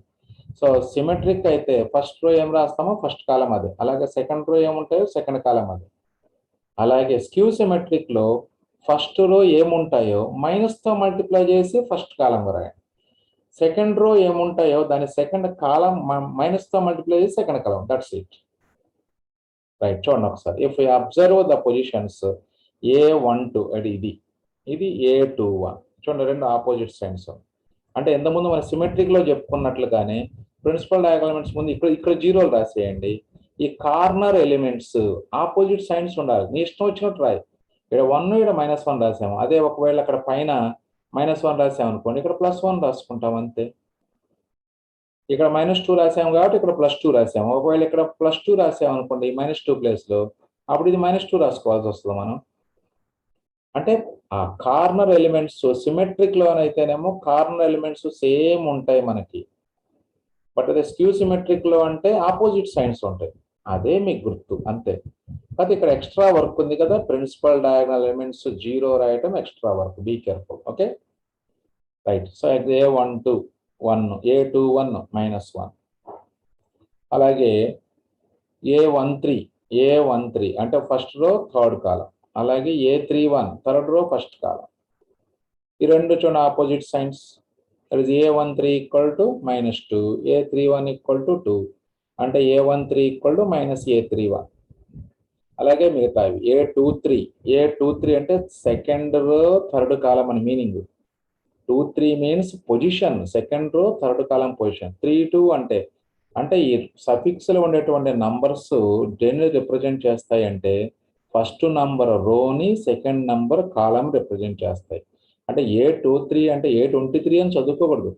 సో సిమెట్రిక్ అయితే ఫస్ట్ రో ఏం రాస్తామో ఫస్ట్ కాలం అది, అలాగే సెకండ్ రో ఏముంటాయో సెకండ్ కాలం అది. అలాగే స్క్యూ సిమెట్రిక్ లో ఫస్ట్ రో ఏముంటాయో మైనస్తో మల్టిప్లై చేసి ఫస్ట్ కాలం రాయండి. సెకండ్ రో ఏముంటాయో దాని సెకండ్ కాలం మైనస్తో మల్టిప్లై చేసి second column. That's it. Right, చూడండి ఒకసారి. If you observe the positions A12, అది ఇది A21. చూడండి, రెండు ఆపోజిట్ సైన్స్. అంటే ఎంతముందు మన సిమెట్రిక్ లో చెప్పుకున్నట్లుగానే ప్రిన్సిపల్ డయాగ్రామ్స్ ముందు ఇక్కడ జీరోలు రాసేయండి. ఈ కార్నర్ ఎలిమెంట్స్ ఆపోజిట్ సైన్స్ ఉండాలి. నీ ఇష్టం వచ్చినట్టు రాయి. ఇక్కడ 1 ఇక్కడ -1 రాసాము. అదే ఒకవేళ అక్కడ పైన -1 రాసాము అనుకోండి, ఇక్కడ +1 రాసుకుంటాం అంతే. ఇక్కడ -2 రాసాము కాబట్టి ఇక్కడ +2 రాసాము. ఒకవేళ ఇక్కడ +2 రాసాము అనుకోండి -2 ప్లేస్ లో, అప్పుడు ఇది -2 రాసుకోవాల్సి వస్తుంది మనం. అంటే ఆ కార్నర్ ఎలిమెంట్స్ సిమెట్రిక్ లోనైతేనేమో కార్నర్ ఎలిమెంట్స్ సేమ్ ఉంటాయి మనకి. బట్ అదే స్క్యూ సిమెట్రిక్ లో అంటే ఆపోజిట్ సైన్స్ ఉంటాయి. అదే మీకు గుర్తు అంతే. అయితే ఇక్కడ ఎక్స్ట్రా వర్క్ ఉంది కదా, ప్రిన్సిపల్ డయాగ్నల్ ఎలిమెంట్స్ 0 రాయటం extra work. Be careful. Okay, right. So A12 1, A21 -1, అలాగే A13 అంటే ఫస్ట్ రో థర్డ్ కాలం, అలాగే A31 థర్డ్ రో ఫస్ట్ కాలం. ఈ రెండు చూడండి opposite science. That is A13 = -2, A31 = 2, అంటే A13 = -A31. అలాగే మిగతావి A23 అంటే సెకండ్ రో థర్డ్ కాలం అని meaning. 23 means position, second row third కాలం పొజిషన్. 32 అంటే ఈ సఫిక్స్ లో ఉండేటువంటి నంబర్స్ దేన్ని రిప్రజెంట్ చేస్తాయి అంటే ఫస్ట్ నంబర్ రోని, సెకండ్ నంబర్ కాలం రిప్రజెంట్ చేస్తాయి. అంటే A23 అంటే A23 అని చదువుకోకూడదు.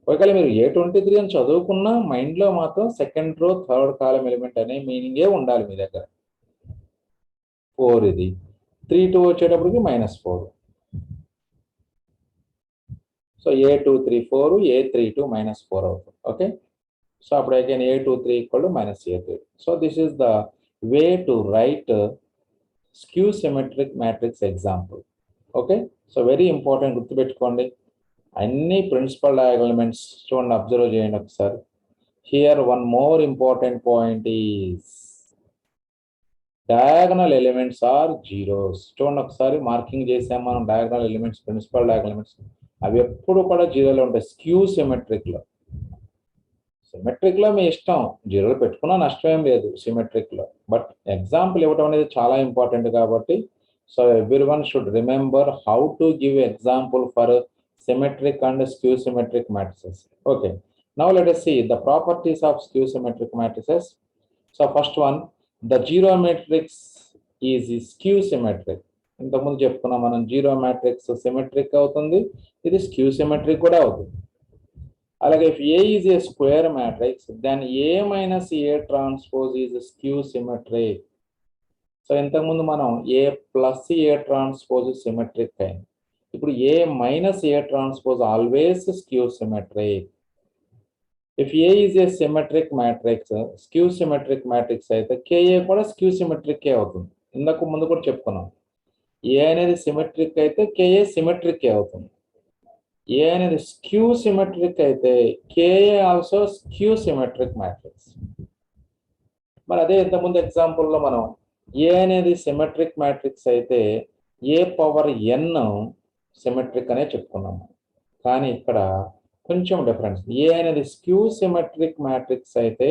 ఒకవేళ మీరు A23 అని చదువుకున్నా మైండ్ లో మాత్రం సెకండ్ రో థర్డ్ కాలం ఎలిమెంట్ అనే మీనింగే ఉండాలి మీ దగ్గర. 4 ఇది 32 వచ్చేటప్పటికి -4. సో A23 4, A32 -4 అవుతుంది. ఓకే, సో అప్పుడు again A23 = -A3. So this is the way to write skew symmetric matrix example. Okay, so very important, గుర్తుపెట్టుకోండి. అన్ని ప్రిన్సిపల్ డయాగ్నల్ ఎలిమెంట్స్ చూడండి, అబ్జర్వ్ చేయండి ఒకసారి. Here one more important point is diagonal elements are zeros. చూడండి ఒకసారి, marking చేసాం మనం diagonal elements, principal diagonal elements అవి ఎప్పుడు కూడా జీరోలో ఉంటాయి స్క్యూ సిమెట్రిక్ లో. సిమెట్రిక్ లో మీ ఇష్టం, జీరోలు పెట్టుకున్నా నష్టం ఏం లేదు సిమెట్రిక్ లో. బట్ ఎగ్జాంపుల్ ఇవ్వడం అనేది చాలా ఇంపార్టెంట్ కాబట్టి, so everyone should remember how to give example for symmetric and skew symmetric matrices. Okay, now let us see the properties of skew symmetric matrices. So first one, the zero matrix is skew symmetric. ఇంతకుముందు చెప్పుకున్నాం మనం, zero matrix symmetric అవుతుంది, ఇది skew symmetric కూడా అవుతుంది. అలాగే if A is a square matrix, then A minus A transpose is skew symmetric. So ఇంతకుముందు మనం A plus A transpose symmetric అయింది. ఇప్పుడు A minus A transpose always skew symmetric. If A is a symmetric matrix, skew symmetric matrix అయితే KA కూడా skew symmetric అవుతుంది. ఇంతకు ముందు కూడా చెప్పుకున్నాం, A అనేది సిమెట్రిక్ అయితే KA సిమెట్రిక్ అవుతుంది. A అనేది స్క్యూ సిమెట్రిక్ అయితే KA also skew symmetric matrix. మరి అదే ఇంతకుముందు ఎగ్జాంపుల్లో మనం A అనేది సిమెట్రిక్ మ్యాట్రిక్స్ అయితే A⁴n సిమెట్రిక్ అనే చెప్పుకున్నాము. కానీ ఇక్కడ కొంచెం డిఫరెన్స్. A అనేది స్క్యూ సిమెట్రిక్ మ్యాట్రిక్స్ అయితే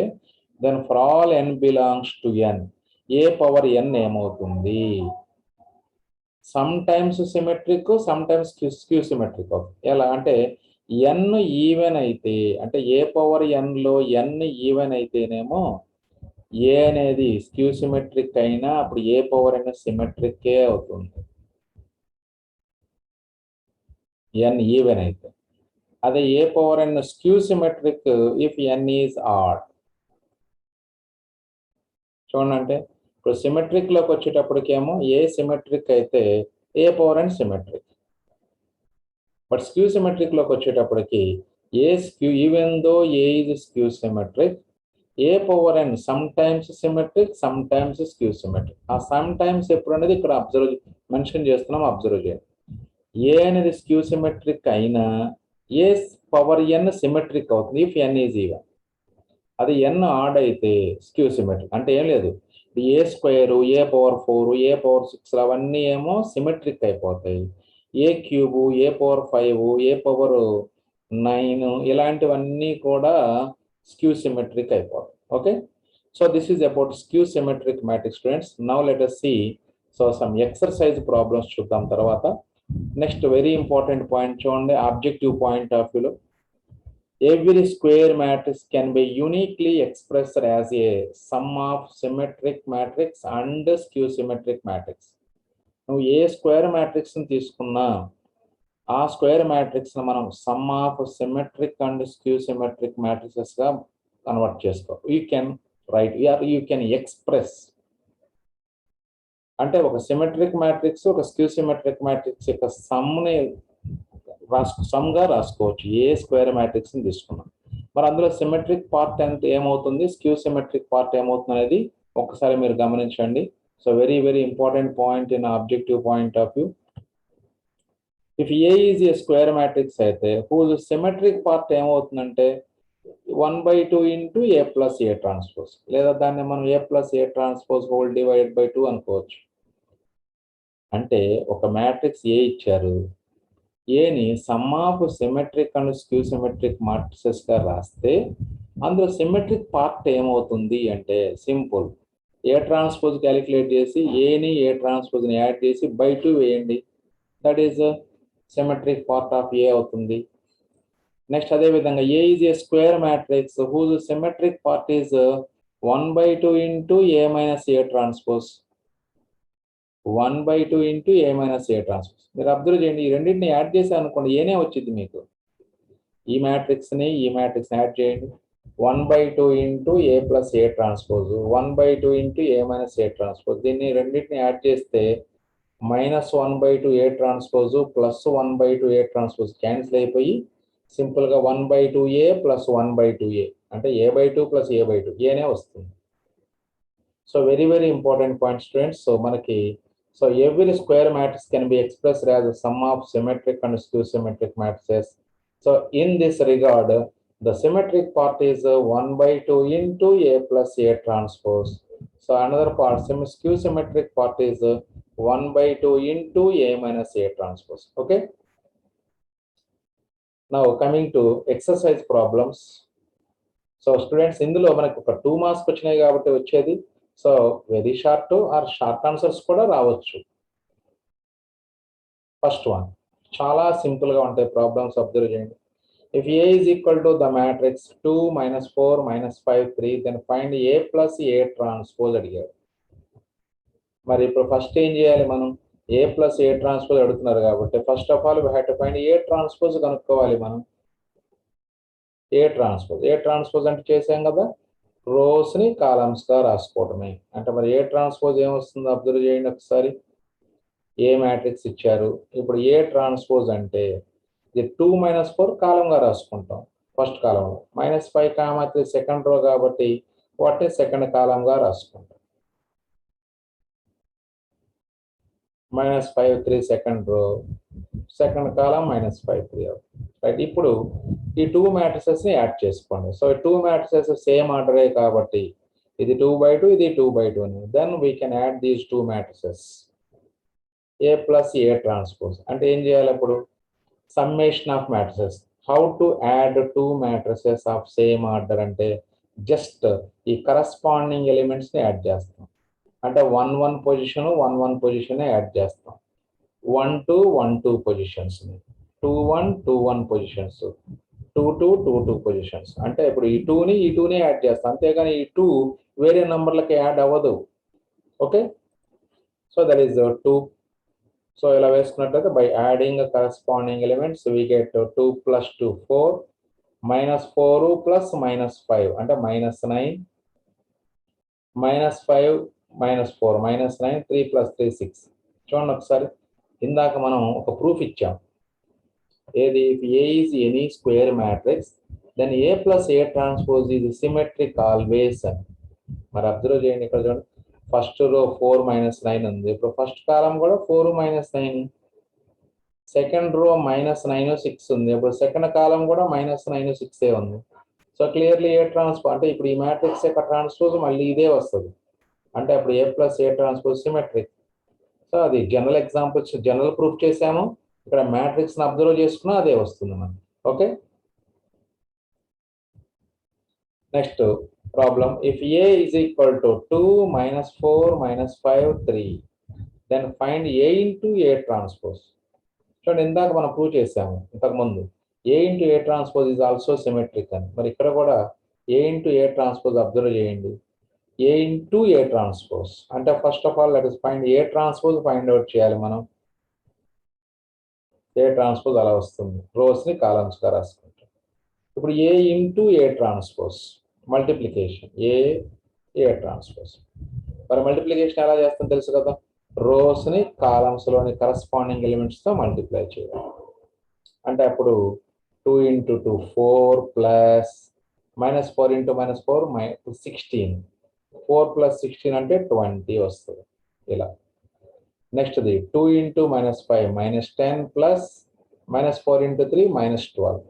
then for all n belongs to n, A⁴n ఏమవుతుంది? Sometimes symmetric, sometimes skew symmetric అవుతుంది. ఎలా అంటే n ఈవెన్ అయితే, అంటే A⁴n లో n ఈవెన్ అయితేనేమో A అనేది స్క్యూ సిమెట్రిక్ అయినా అప్పుడు A⁴n సిమెట్రిక్కే అవుతుంది, n ఈవెన్ అయితే. అదే A⁴n skew symmetric if n is odd. చూడండి, అంటే ఇప్పుడు సిమెట్రిక్ లోకి వచ్చేటప్పటికేమో ఏ సిమెట్రిక్ అయితే A⁴n symmetric, but skew symmetric లోకి వచ్చేటప్పటికి A skew, even though A is skew symmetric, A⁴n sometimes symmetric, sometimes skew symmetric. ఆ సమ్ టైమ్స్ ఎప్పుడు అనేది ఇక్కడ మెన్షన్ చేస్తున్నాం, అబ్జర్వ్ చేయండి. ఏ అనేది స్క్యూ సిమెట్రిక్ అయినా A⁴n సిమెట్రిక్ అవుతుంది ఇఫ్ n ఈజ్ ఈవెన్. అది n ఆడ్ అయితే స్క్యూ సిమెట్రిక్. అంటే ఏం లేదు, ఏ స్క్వేర్, ఏ పవర్ 4, ఏ పవర్ 6 అవన్నీ ఏమో సిమెట్రిక్ అయిపోతాయి. ఏ క్యూబు, ఏ పవర్ 5, ఏ పవర్ 9 ఇలాంటివన్నీ కూడా స్క్యూ సిమెట్రిక్ అయిపోతాయి. Okay, so this is about skew symmetric matrix students. Now let us see so some exercise problems చూద్దాం తర్వాత. నెక్స్ట్ వెరీ ఇంపార్టెంట్ పాయింట్ చూడండి, ఆబ్జెక్టివ్ పాయింట్ ఆఫ్ వ్యూలో every square matrix can be uniquely expressed as a sum of symmetric matrix and skew symmetric matrix. నువ్వు ఏ square matrix ని తీసుకున్నా ఆ square matrix ని మనం some of symmetric and skew symmetric matrices గా convert చేసుకో. You can write you can express అంటే ఒక సిమెట్రిక్ మ్యాట్రిక్స్ ఒక స్క్యూ సిమెట్రిక్ మ్యాట్రిక్స్ యొక్క సమ్ గా రాసుకోవచ్చు ఏ స్క్వేర్ మ్యాట్రిక్స్ ని తీసుకున్నాం. మరి అందులో సిమెట్రిక్ పార్ట్ అంటే ఏమవుతుంది, స్క్యూ సిమెట్రిక్ పార్ట్ ఏమవుతుంది అనేది ఒకసారి మీరు గమనించండి. So very very important point in objective point of view. If A is a square matrix అయితే హూజ్ సిమెట్రిక్ పార్ట్ ఏమవుతుందంటే 1/2 into A plus A transpose, లేదా దాన్ని మనం A plus A transpose whole divided by 2 అనుకోవచ్చు. అంటే ఒక matrix A ఇచ్చారు, ఏని sum of symmetric and skew symmetric matrices గా రాస్తే అందులో సిమెట్రిక్ పార్ట్ ఏమవుతుంది అంటే సింపుల్, ఏ ట్రాన్స్పోజ్ క్యాలిక్యులేట్ చేసి ఏని ఏ ట్రాన్స్పోజ్ ని యాడ్ చేసి బై 2 వేయండి, that is symmetric part of A అవుతుంది. నెక్స్ట్ అదే విధంగా A is a square matrix whose symmetric part is 1/2 into A minus A transpose, 1/2 into A minus A transpose. మీరు observe చేయండి, ఈ రెండింటిని యాడ్ చేసి అనుకోండి ఏనే వచ్చింది మీకు. ఈ మ్యాట్రిక్స్ ని ఈ మ్యాట్రిక్స్ యాడ్ చేయండి, 1/2 into A plus A transpose, 1/2 into A minus A transpose. దీన్ని రెండింటిని యాడ్ చేస్తే -1/2 ఏ transpose plus 1/2 A transpose cancel అయిపోయి సింపుల్ గా 1/2 ఏ ప్లస్ 1/2 ఏ అంటే a/2 ప్లస్ a/2 ఏనే వస్తుంది. So very very important point students. So మనకి so every square matrix can be expressed as a sum of symmetric and skew symmetric matrices. So in this regard, the symmetric part is 1/2 into a plus a transpose. So another part, skew symmetric part is 1/2 into a minus a transpose. Okay. Now coming to exercise problems. So students, ఇందులో మనకు ఒక 2 marks వచ్చినాయి కాబట్టి వచ్చేది. So very short or short answers కూడా రావచ్చు. First one చాలా simple గా ఉంటాయి ప్రాబ్లమ్స్, అబ్జర్వ్ చేయండి. If A is equal to the matrix 2 -4 -5 3 then find A plus A transpose అడిగాడు. మరి ఇప్పుడు ఫస్ట్ ఏం చేయాలి, మనం ఏ ప్లస్ ఏ ట్రాన్స్పోజ్ అడుగుతున్నారు కాబట్టి first of all we have to find A transpose కనుక్కోవాలి మనం. ఏ ట్రాన్స్పోజ్ అంటే చేసాం కదా, రోస్ ని కాలమ్స్ గా రాసుకోవడమే. అంటే మరి ఏ ట్రాన్స్పోజ్ ఏమొస్తుందో అబ్జర్వ్ చేయండి ఒకసారి. ఏ మ్యాట్రిక్స్ ఇచ్చారు, ఇప్పుడు ఏ ట్రాన్స్పోజ్ అంటే ఇది 2 - 4 కాలం గా రాసుకుంటాం ఫస్ట్ కాలంలో, -5 -3 సెకండ్ రో కాబట్టి వాటిని సెకండ్ కాలం గా రాసుకుంటాం. -5 3 second row, second column -5 3 right. ఇప్పుడు ఈ 2 మ్యాట్రిసెస్ ని యాడ్ చేసుకోండి. సో 2 మ్యాట్రిసెస్ సేమ్ ఆర్డరే కాబట్టి ఇది 2/2 ఇది 2/2. Then we can add these 2 matrices A plus A transpose. అంటే ఏం చేయాలి ఇప్పుడు, summation of matrices. How to add 2 matrices of same order అంటే జస్ట్ ఈ కరస్పాండింగ్ ఎలిమెంట్స్ ని యాడ్ చేస్తాం. అంటే 1 1 పొజిషన్ 1 1 పొజిషన్ యాడ్ చేస్తాం, 1 2 1 2 పొజిషన్స్, 2 1 2 1 పొజిషన్స్, 2 2 2 2 పొజిషన్స్. అంటే ఇప్పుడు ఈ 2 ని ఈ 2 ని యాడ్ చేస్తాం, అంతేగాని ఈ 2 వేరే నంబర్లకి యాడ్ అవ్వదు. Okay, so that is 2. So ఇలా వేసుకున్నట్లయితే by adding corresponding elements we get 2 + 2 4, -4 + -5 అంటే -9, -5 -4 -9, 3 + 3 6. చూడండి ఒకసారి, ఇందాక మనం ఒక ప్రూఫ్ ఇచ్చాం ఏది, A is any square matrix then A plus A transpose is symmetric always అని. మరి అబ్జర్వ్ చేయండి ఇక్కడ చూడండి, ఫస్ట్ రో 4 -9 ఉంది, ఇప్పుడు ఫస్ట్ కాలం కూడా 4 -9, సెకండ్ రో -9 6 ఉంది, ఇప్పుడు సెకండ్ కాలం కూడా -9 6 ఉంది. సో క్లియర్లీ ఏ ట్రాన్స్పోజ్ అంటే ఇప్పుడు ఈ మ్యాట్రిక్స్ యొక్క ట్రాన్స్పోజ్ మళ్ళీ ఇదే వస్తుంది, అంటే అప్పుడు A plus A transpose symmetric. So అది జనరల్ ఎగ్జాంపుల్స్, జనరల్ ప్రూఫ్ చేసాము, ఇక్కడ మ్యాట్రిక్స్ని అబ్జర్వ్ చేసుకున్నా అదే వస్తుంది మనకి. Okay, next problem, if A is equal to 2 - 4 - 5 3 then find A into A transpose. చూడండి ఇందాక మనం ప్రూవ్ చేసాము ఇంతకుముందు A into A transpose is also symmetric అని. మరి ఇక్కడ కూడా A into A transpose observe చేయండి, ఏ ఇంటూ ఏ ట్రాన్స్పోజ్ అంటే first of all let us find A transpose find out చేయాలి మనం. ఏ ట్రాన్స్పోజ్ అలా వస్తుంది, రోస్ని కాలమ్స్గా రాసుకుంటాం. ఇప్పుడు A into A transpose multiplication, A transpose. మరి మల్టిప్లికేషన్ ఎలా చేస్తాం తెలుసు కదా, రోస్ని కాలమ్స్లోని కరస్పాండింగ్ ఎలిమెంట్స్తో మల్టిప్లై చేయాలి. అంటే అప్పుడు 2 × 2 4 ప్లస్ -4 × -4 16, 4 + 16 అంటే 20 వస్తుంది ఇలా. నెక్స్ట్ది 2 × -5 -10 ప్లస్ -4 × 3 -12.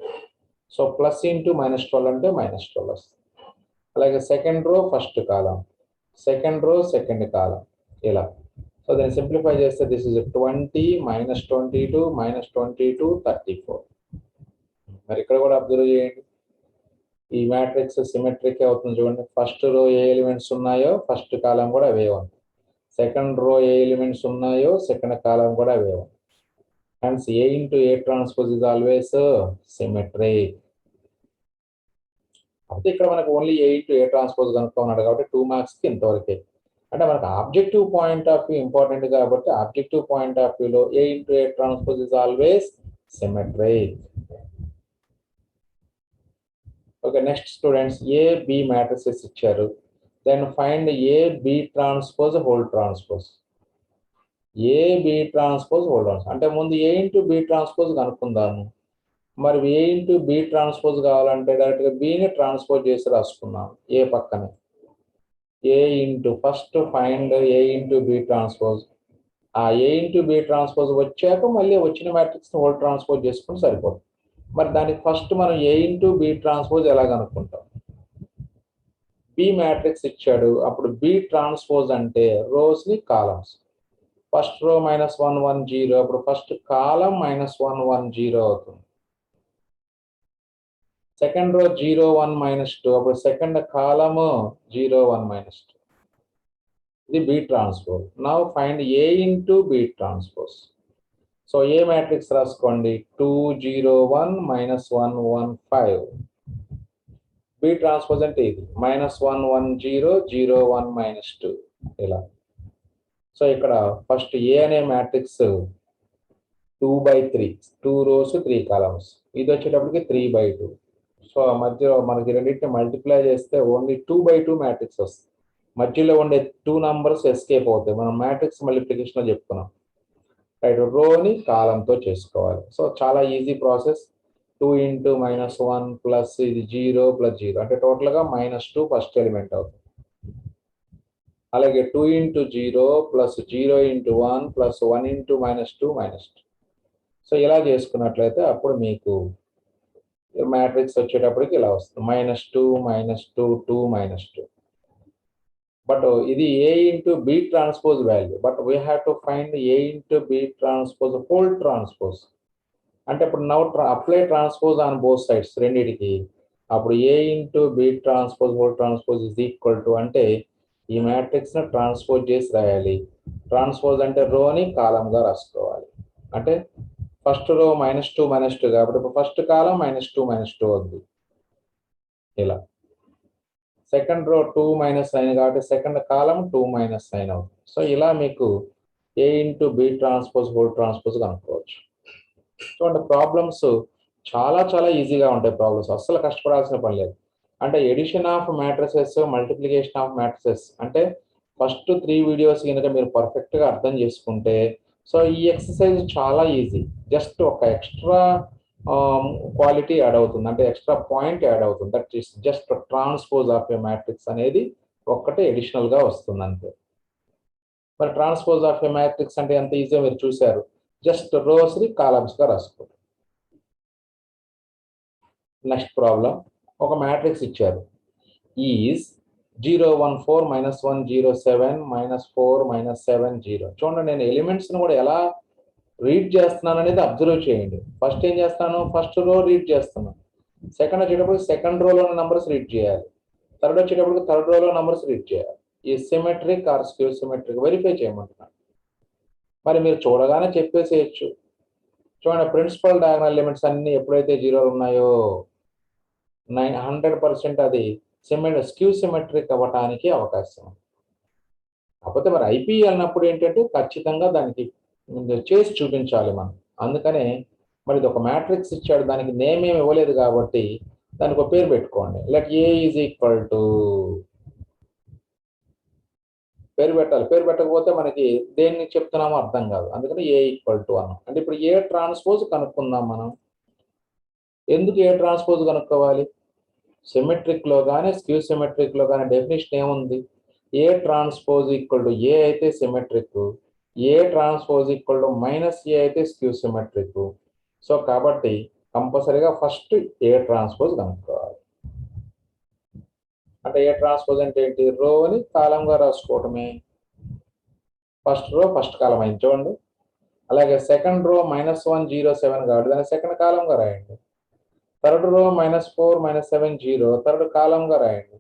సో ప్లస్ ఇంటూ -12 అంటే -12 వస్తుంది. అలాగే సెకండ్ రో ఫస్ట్ కాలం, సెకండ్ రో సెకండ్ కాలం ఇలా. సో దీన్ని సింప్లిఫై చేస్తే దిస్ ఇస్ 20 -22 -22 34. మరి ఇక్కడ కూడా అబ్జర్వ్ చేయండి, ఈ మ్యాట్రిక్స్ సిమెట్రిక్ అవుతుంది చూడండి. ఫస్ట్ రో ఏ ఎలిమెంట్స్ ఉన్నాయో ఫస్ట్ కాలం కూడా అవే ఉంది, సెకండ్ రో ఏ ఎలిమెంట్స్ ఉన్నాయో సెకండ్ కాలం కూడా అవే ఉంది. Hence A into A transpose is always symmetric. అయితే ఇక్కడ మనకు only A into A transpose కనుక్కున్నాడు కాబట్టి 2 మార్క్స్కి ఇంతవరకే. అంటే మనకు objective point of view important కాబట్టి ఆబ్జెక్టివ్ పాయింట్ ఆఫ్ వ్యూలో A into A transpose is always symmetric. Okay, next students, A B matrices ఇచ్చారు, then find A B transpose whole transpose. A B transpose whole transpose అంటే ముందు A into B transpose కనుక్కుందాము. మరి A into B transpose కావాలంటే డైరెక్ట్గా బిని transpose చేసి రాసుకున్నాం ఏ పక్కనే. ఏ into first find A into B transpose, ఆ ఏ ఇంటూ బి ట్రాన్స్పోజ్ వచ్చాక మళ్ళీ వచ్చిన మ్యాట్రిక్స్ని హోల్ ట్రాన్స్పోజ్ చేసుకుని సరిపోతుంది. మరి దానికి ఫస్ట్ మనం ఏ ఇంటూ బి ట్రాన్స్పోజ్ ఎలా కనుక్కుంటాం. బి మ్యాట్రిక్స్ ఇచ్చాడు, అప్పుడు బి ట్రాన్స్పోజ్ అంటే రోస్ని కాలమ్స్. ఫస్ట్ రో -1 1 0, అప్పుడు ఫస్ట్ కాలం -1 1 0 అవుతుంది. సెకండ్ రో 0 1 -2, అప్పుడు సెకండ్ కాలము 0 1 -2. ఇది B transpose. Now find A into B transpose. So A matrix రాసుకోండి, 2 0 1 -1 1 5. బి ట్రాన్స్పోజ్ అంటే ఇది -1 1 0 0 1 -2 ఇలా. సో ఇక్కడ ఫస్ట్ ఏ అనే మ్యాట్రిక్స్ 2/3, 2 rows 3 columns. ఇది వచ్చేటప్పటికి 3/2. సో మధ్యలో మనకి రెండింటిని మల్టిప్లై చేస్తే ఓన్లీ 2/2 మ్యాట్రిక్స్ వస్తుంది. మధ్యలో ఉండే 2 numbers ఎస్కేప్ అవుతాయి. మనం మ్యాట్రిక్స్ మల్టిప్లికేషన్లో చెప్పుకున్నాం. రైట్, రోని కాలంతో చేసుకోవాలి. సో చాలా ఈజీ ప్రాసెస్. 2 × -1 ప్లస్ ఇది 0 + 0 అంటే టోటల్గా -2 ఫస్ట్ ఎలిమెంట్ అవుతుంది. అలాగే 2 × 0 ప్లస్ 0 × 1 ప్లస్ 1 × -2 -2. సో ఇలా చేసుకున్నట్లయితే అప్పుడు మీకు మ్యాట్రిక్స్ వచ్చేటప్పటికి ఇలా వస్తుంది -2 -2 2 -2. బట్ ఇది A into B transpose value, but we have to find A into B transpose whole transpose. అంటే ఇప్పుడు now apply transpose on both sides రెండింటికి. అప్పుడు A into B transpose whole transpose is equal to అంటే ఈ మ్యాట్రిక్స్ని transpose చేసి రాయాలి. Transpose అంటే రోని కాలంగా రాసుకోవాలి. అంటే ఫస్ట్ రో -2 -2 కాబట్టి ఇప్పుడు ఫస్ట్ కాలం -2 -2 ఉంది ఇలా. సెకండ్ రో 2 -9 కాబట్టి సెకండ్ కాలం 2 -9 అవుతుంది. సో ఇలా మీకు A into B transpose whole transpose కనుక్కోవచ్చు. చూడండి ప్రాబ్లమ్స్ చాలా చాలా ఈజీగా ఉంటాయి. ప్రాబ్లమ్స్ అస్సలు కష్టపడాల్సిన పని లేదు. అంటే addition of matrices, multiplication of matrices అంటే ఫస్ట్ 3 వీడియోస్ కనుక మీరు పర్ఫెక్ట్గా అర్థం చేసుకుంటే సో ఈ ఎక్సర్సైజ్ చాలా ఈజీ. జస్ట్ ఒక ఎక్స్ట్రా క్వాలిటీ యాడ్ అవుతుంది, అంటే ఎక్స్ట్రా పాయింట్ యాడ్ అవుతుంది. That is just transpose of a matrix అనేది ఒక్కటే ఎడిషనల్గా వస్తుంది అంతే. మరి ట్రాన్స్పోజ్ ఆఫ్ ఏ మ్యాట్రిక్స్ అంటే ఎంత ఈజీగా మీరు చూశారు. జస్ట్ రోస్ని కాలమ్స్గా రాసుకోండి. నెక్స్ట్ ప్రాబ్లం, ఒక మ్యాట్రిక్స్ ఇచ్చారు ఈజ్ 014 -1 07 -4 -7 0. చూడండి నేను ఎలిమెంట్స్ని కూడా ఎలా రీడ్ చేస్తున్నాను అనేది అబ్జర్వ్ చేయండి. ఫస్ట్ ఏం చేస్తాను, ఫస్ట్ రో రీడ్ చేస్తున్నాను, సెకండ్ వచ్చేటప్పుడు సెకండ్ రోలో నంబర్స్ రీడ్ చేయాలి, థర్డ్ వచ్చేటప్పుడు థర్డ్ రోలో నంబర్స్ రీడ్ చేయాలి. ఈ symmetric or skew symmetric verify చేయమంటున్నాను. మరి మీరు చూడగానే చెప్పేసేయచ్చు. చూడండి ప్రిన్సిపల్ డయాగనల్ ఎలిమెంట్స్ అన్ని ఎప్పుడైతే జీరోలు ఉన్నాయో 100% అది స్క్యూ సిమెట్రిక్ అవ్వటానికి అవకాశం. కాకపోతే మరి ఐపీ అన్నప్పుడు ఏంటంటే ఖచ్చితంగా దానికి చేసి చూపించాలి మనం. అందుకనే మరి ఇది ఒక మ్యాట్రిక్స్ ఇచ్చాడు, దానికి నేమ్ ఏమి ఇవ్వలేదు కాబట్టి దానికి ఒక పేరు పెట్టుకోండి. Let A is equal to, పేరు పెట్టాలి. పేరు పెట్టకపోతే మనకి దేన్ని చెప్తున్నామో అర్థం కాదు. అందుకని ఏ ఈక్వల్ టు అన్నాం. అంటే ఇప్పుడు ఏ ట్రాన్స్పోజ్ కనుక్కుందాం మనం. ఎందుకు ఏ ట్రాన్స్పోజ్ కనుక్కోవాలి? సిమెట్రిక్ లో కానీ స్క్యూ సిమెట్రిక్ లో కానీ డెఫినేషన్ ఏముంది? A transpose equal to A అయితే symmetric, A transpose equal to minus A అయితే స్క్యూ సిమెట్రిక్. సో కాబట్టి కంపల్సరీగా ఫస్ట్ ఏ ట్రాన్స్పోజ్ కనుక్కోవాలి. అంటే ఏ ట్రాన్స్పోజ్ అంటే ఏంటి? రోని కాలంగా రాసుకోవటమే. ఫస్ట్ రో ఫస్ట్ కాలం అయింది చూడండి. అలాగే సెకండ్ రో -1 07 కాబట్టి దాన్ని సెకండ్ కాలంగా రాయండి. థర్డ్ రో -4 -7 0 థర్డ్ కాలంగా రాయండి.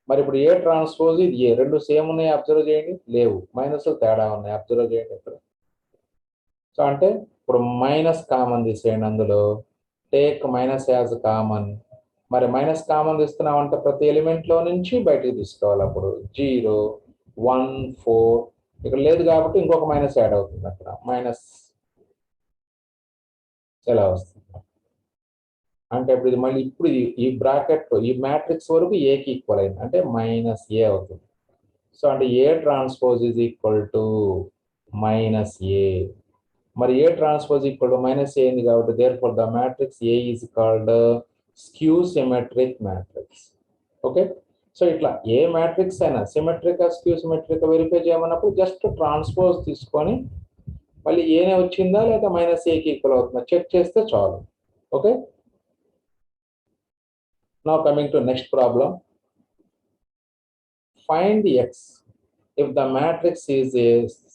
మరి ఇప్పుడు ఏ ట్రాన్స్పోజ్ ఇది ఏ, రెండు సేమ్ ఉన్నాయి అబ్జర్వ్ చేయండి, లేవు, మైనస్ తేడా ఉన్నాయి అబ్జర్వ్ చేయండి ఇక్కడ. సో అంటే ఇప్పుడు మైనస్ కామన్ తీసేయండి, అందులో టేక్ మైనస్ యాజ్ కామన్. మరి మైనస్ కామన్ తీస్తున్నామంటే ప్రతి ఎలిమెంట్ లో నుంచి బయటకు తీసుకోవాలి. అప్పుడు 0 1 4 ఇక్కడ లేదు కాబట్టి ఇంకొక మైనస్ యాడ్ అవుతుంది, అక్కడ మైనస్ ఎలా వస్తుంది అంటే ఇప్పుడు ఇది మళ్ళీ ఇప్పుడు ఈ బ్రాకెట్ ఈ మ్యాట్రిక్స్ వరకు ఏకి ఈక్వల్ అయింది అంటే మైనస్ ఏ అవుతుంది. సో అంటే A transpose is equal to minus A. మరి A transpose equal to minus A అయింది కాబట్టి therefore the matrix A is called skew symmetric matrix. Okay, so ఇట్లా ఏ మ్యాట్రిక్స్ అయినా సిమెట్రిక్ స్క్యూ సిమెట్రిక్ వెరిఫై చేయమన్నప్పుడు just transpose తీసుకొని మళ్ళీ ఏనే వచ్చిందా లేదా మైనస్ ఏకి ఈక్వల్ అవుతుందా చెక్ చేస్తే చాలు. Okay, now coming to next problem. Find the x if the matrix is a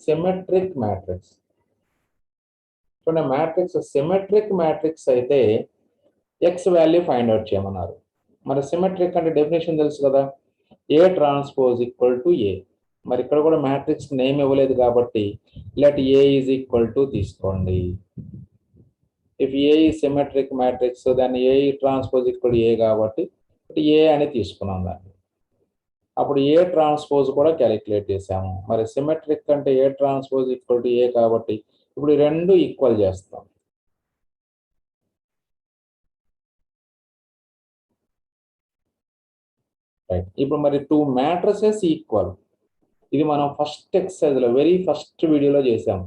symmetric matrix. So a matrix a symmetric matrix అయితే x వాల్యూ ఫైండ్ అవుట్ చేయమన్నారు. మరి సిమెట్రిక్ అంటే డెఫినేషన్ తెలుసు కదా, ఏ ట్రాన్స్పోజ్ ఈక్వల్ టు ఏ. మరి ఇక్కడ కూడా matrix name ఇవ్వలేదు కాబట్టి let A is equal to తీసుకోండి. ఇఫ్ ఏ ఈ సిమెట్రిక్ మ్యాట్రిక్స్ దాన్ని ఏ ట్రాన్స్పోజ్ ఈక్వల్ ఏ కాబట్టి ఏ అని తీసుకున్నాం దాన్ని. అప్పుడు ఏ ట్రాన్స్పోజ్ కూడా క్యాలిక్యులేట్ చేసాము. మరి సిమెట్రిక్ అంటే ఏ ట్రాన్స్పోజ్ ఈక్వల్ టు ఏ కాబట్టి ఇప్పుడు ఈ రెండు ఈక్వల్ చేస్తాం. రైట్, ఇప్పుడు మరి టూ మ్యాట్రిసెస్ ఈక్వల్. ఇది మనం ఫస్ట్ ఎక్సర్సైజ్ లో వెరీ ఫస్ట్ వీడియోలో చేసాం.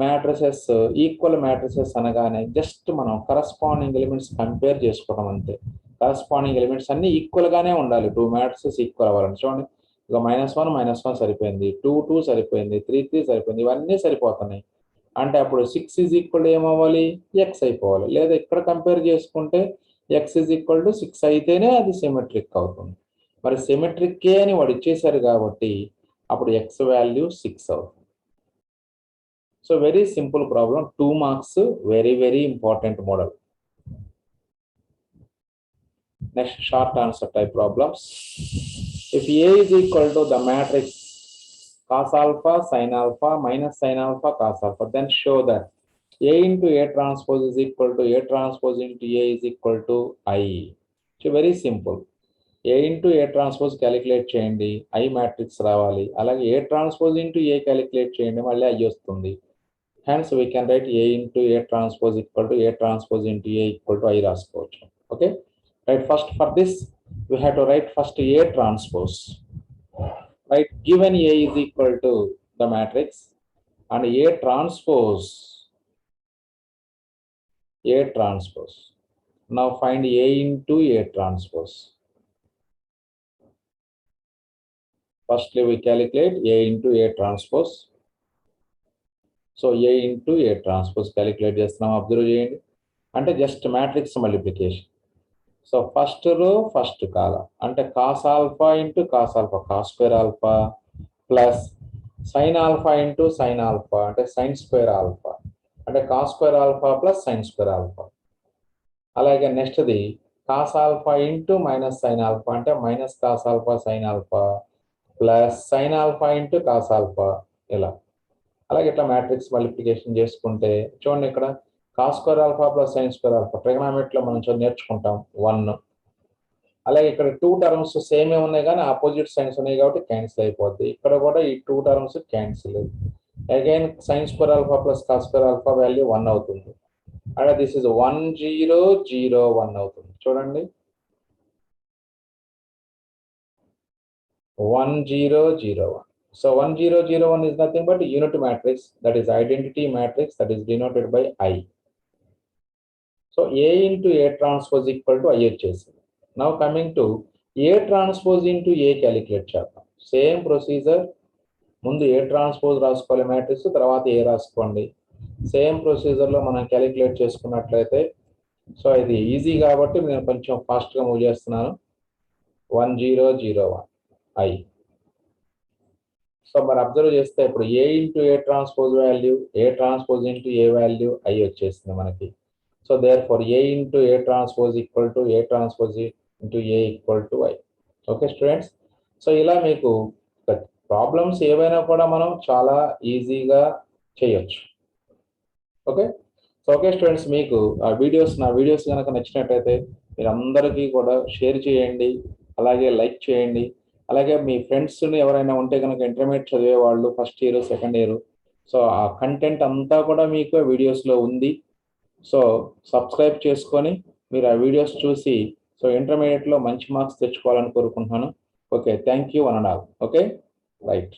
మ్యాట్రిసెస్ ఈక్వల్ మ్యాట్రిసెస్ అనగానే జస్ట్ మనం కరస్పాండింగ్ ఎలిమెంట్స్ కంపేర్ చేసుకోవడం అంతే. కరస్పాండింగ్ ఎలిమెంట్స్ అన్ని ఈక్వల్ గానే ఉండాలి టూ మ్యాట్రిసెస్ ఈక్వల్ అవ్వాలని. చూడండి ఇక -1 సరిపోయింది, 2 2 సరిపోయింది, 3 3 సరిపోయింది, ఇవన్నీ సరిపోతున్నాయి. అంటే అప్పుడు 6 ఈజ్ ఈక్వల్ ఏమవ్వాలి, ఎక్స్ అయిపోవాలి. లేదా ఇక్కడ కంపేర్ చేసుకుంటే ఎక్స్ ఈజ్ ఈక్వల్ టు 6 అయితేనే అది సిమెట్రిక్ అవుతుంది. మరి సిమెట్రిక్ అని వాడు ఇచ్చేశారు కాబట్టి అప్పుడు ఎక్స్ వాల్యూ 6 అవుతుంది. So very simple problem, 2 marks, very important model. Next short answer type problems. If A is equal to the matrix cos alpha sin alpha minus sin alpha cos alpha, then show that A into A transpose is equal to A transpose into A is equal to I. So very simple. A into A transpose calculate చేయండి, I matrix రావాలి. అలాగే A transpose into A calculate చేయండి, మళ్ళీ I వస్తుంది. Hence we can write A into A transpose equal to A transpose into A equal to I రాసుకోవచ్చు. Okay, right, first for this we have to write first A transpose. Right, given A is equal to the matrix and A transpose. Now find A into A transpose. Firstly we calculate A into A transpose. So A into A transpose calculate చేస్తున్నాం, observe చేయండి. అంటే just matrix multiplication. So first row first column అంటే cos alpha into cos alpha cos square alpha plus sine alpha into sine alpha అంటే sine square alpha అంటే cos square alpha plus sine square alpha. అలాగే నెక్స్ట్ది cos alpha into minus sine alpha అంటే minus cos alpha sine alpha plus sine alpha into cos alpha ఇలా. అలాగే ఇట్లా matrix multiplication చేసుకుంటే చూడండి ఇక్కడ cos square alpha plus sine square alpha ట్రిగనామెట్రీలో మనం నేర్చుకుంటాం 1. అలాగే ఇక్కడ 2 టర్మ్స్ సేమే ఉన్నాయి కానీ ఆపోజిట్ సైన్స్ ఉన్నాయి కాబట్టి క్యాన్సిల్ అయిపోద్ది. ఇక్కడ కూడా ఈ 2 terms cancel. Again sign square alpha plus cos square alpha value 1 అవుతుంది. అంటే దిస్ ఇస్ 1 0 0 1 అవుతుంది. చూడండి 1 0 0 1. So 1 0 0 1 is nothing but unit matrix, that is identity matrix, that is denoted by I. So A into A transpose equal to I వచ్చేసింది. Now coming to A transpose into A calculate చేద్దాం. Same procedure, ముందు A transpose రాసుకోవాలి matrix, తర్వాత A రాసుకోండి. Same ప్రొసీజర్లో మనం calculate చేసుకున్నట్లయితే so ఇది easy కాబట్టి నేను కొంచెం ఫాస్ట్గా మూవ్ చేస్తున్నాను. 1 0 0 1 I. సో మరి అబ్జర్వ్ చేస్తే ఇప్పుడు A into A transpose value A transpose into A value I వచ్చేసింది మనకి. So therefore A into A transpose equal to A transpose into A equal to I. Okay students, so ఇలా మీకు problems ఏవైనా కూడా మనం చాలా ఈజీగా చేయొచ్చు. ఓకే, సో ఓకే స్టూడెంట్స్, మీకు నా వీడియోస్ కనుక నచ్చినట్టయితే మీరు అందరికీ కూడా షేర్ చేయండి, అలాగే లైక్ చేయండి. అలాగే మీ ఫ్రెండ్స్ని ఎవరైనా ఉంటే కనుక ఇంటర్మీడియట్ చదివే వాళ్ళు first year second year, so ఆ కంటెంట్ అంతా కూడా మీకు వీడియోస్లో ఉంది. సో సబ్స్క్రైబ్ చేసుకొని మీరు ఆ వీడియోస్ చూసి సో ఇంటర్మీడియట్లో మంచి మార్క్స్ తెచ్చుకోవాలని కోరుకుంటున్నాను. Okay, thank you one and all. Okay, right.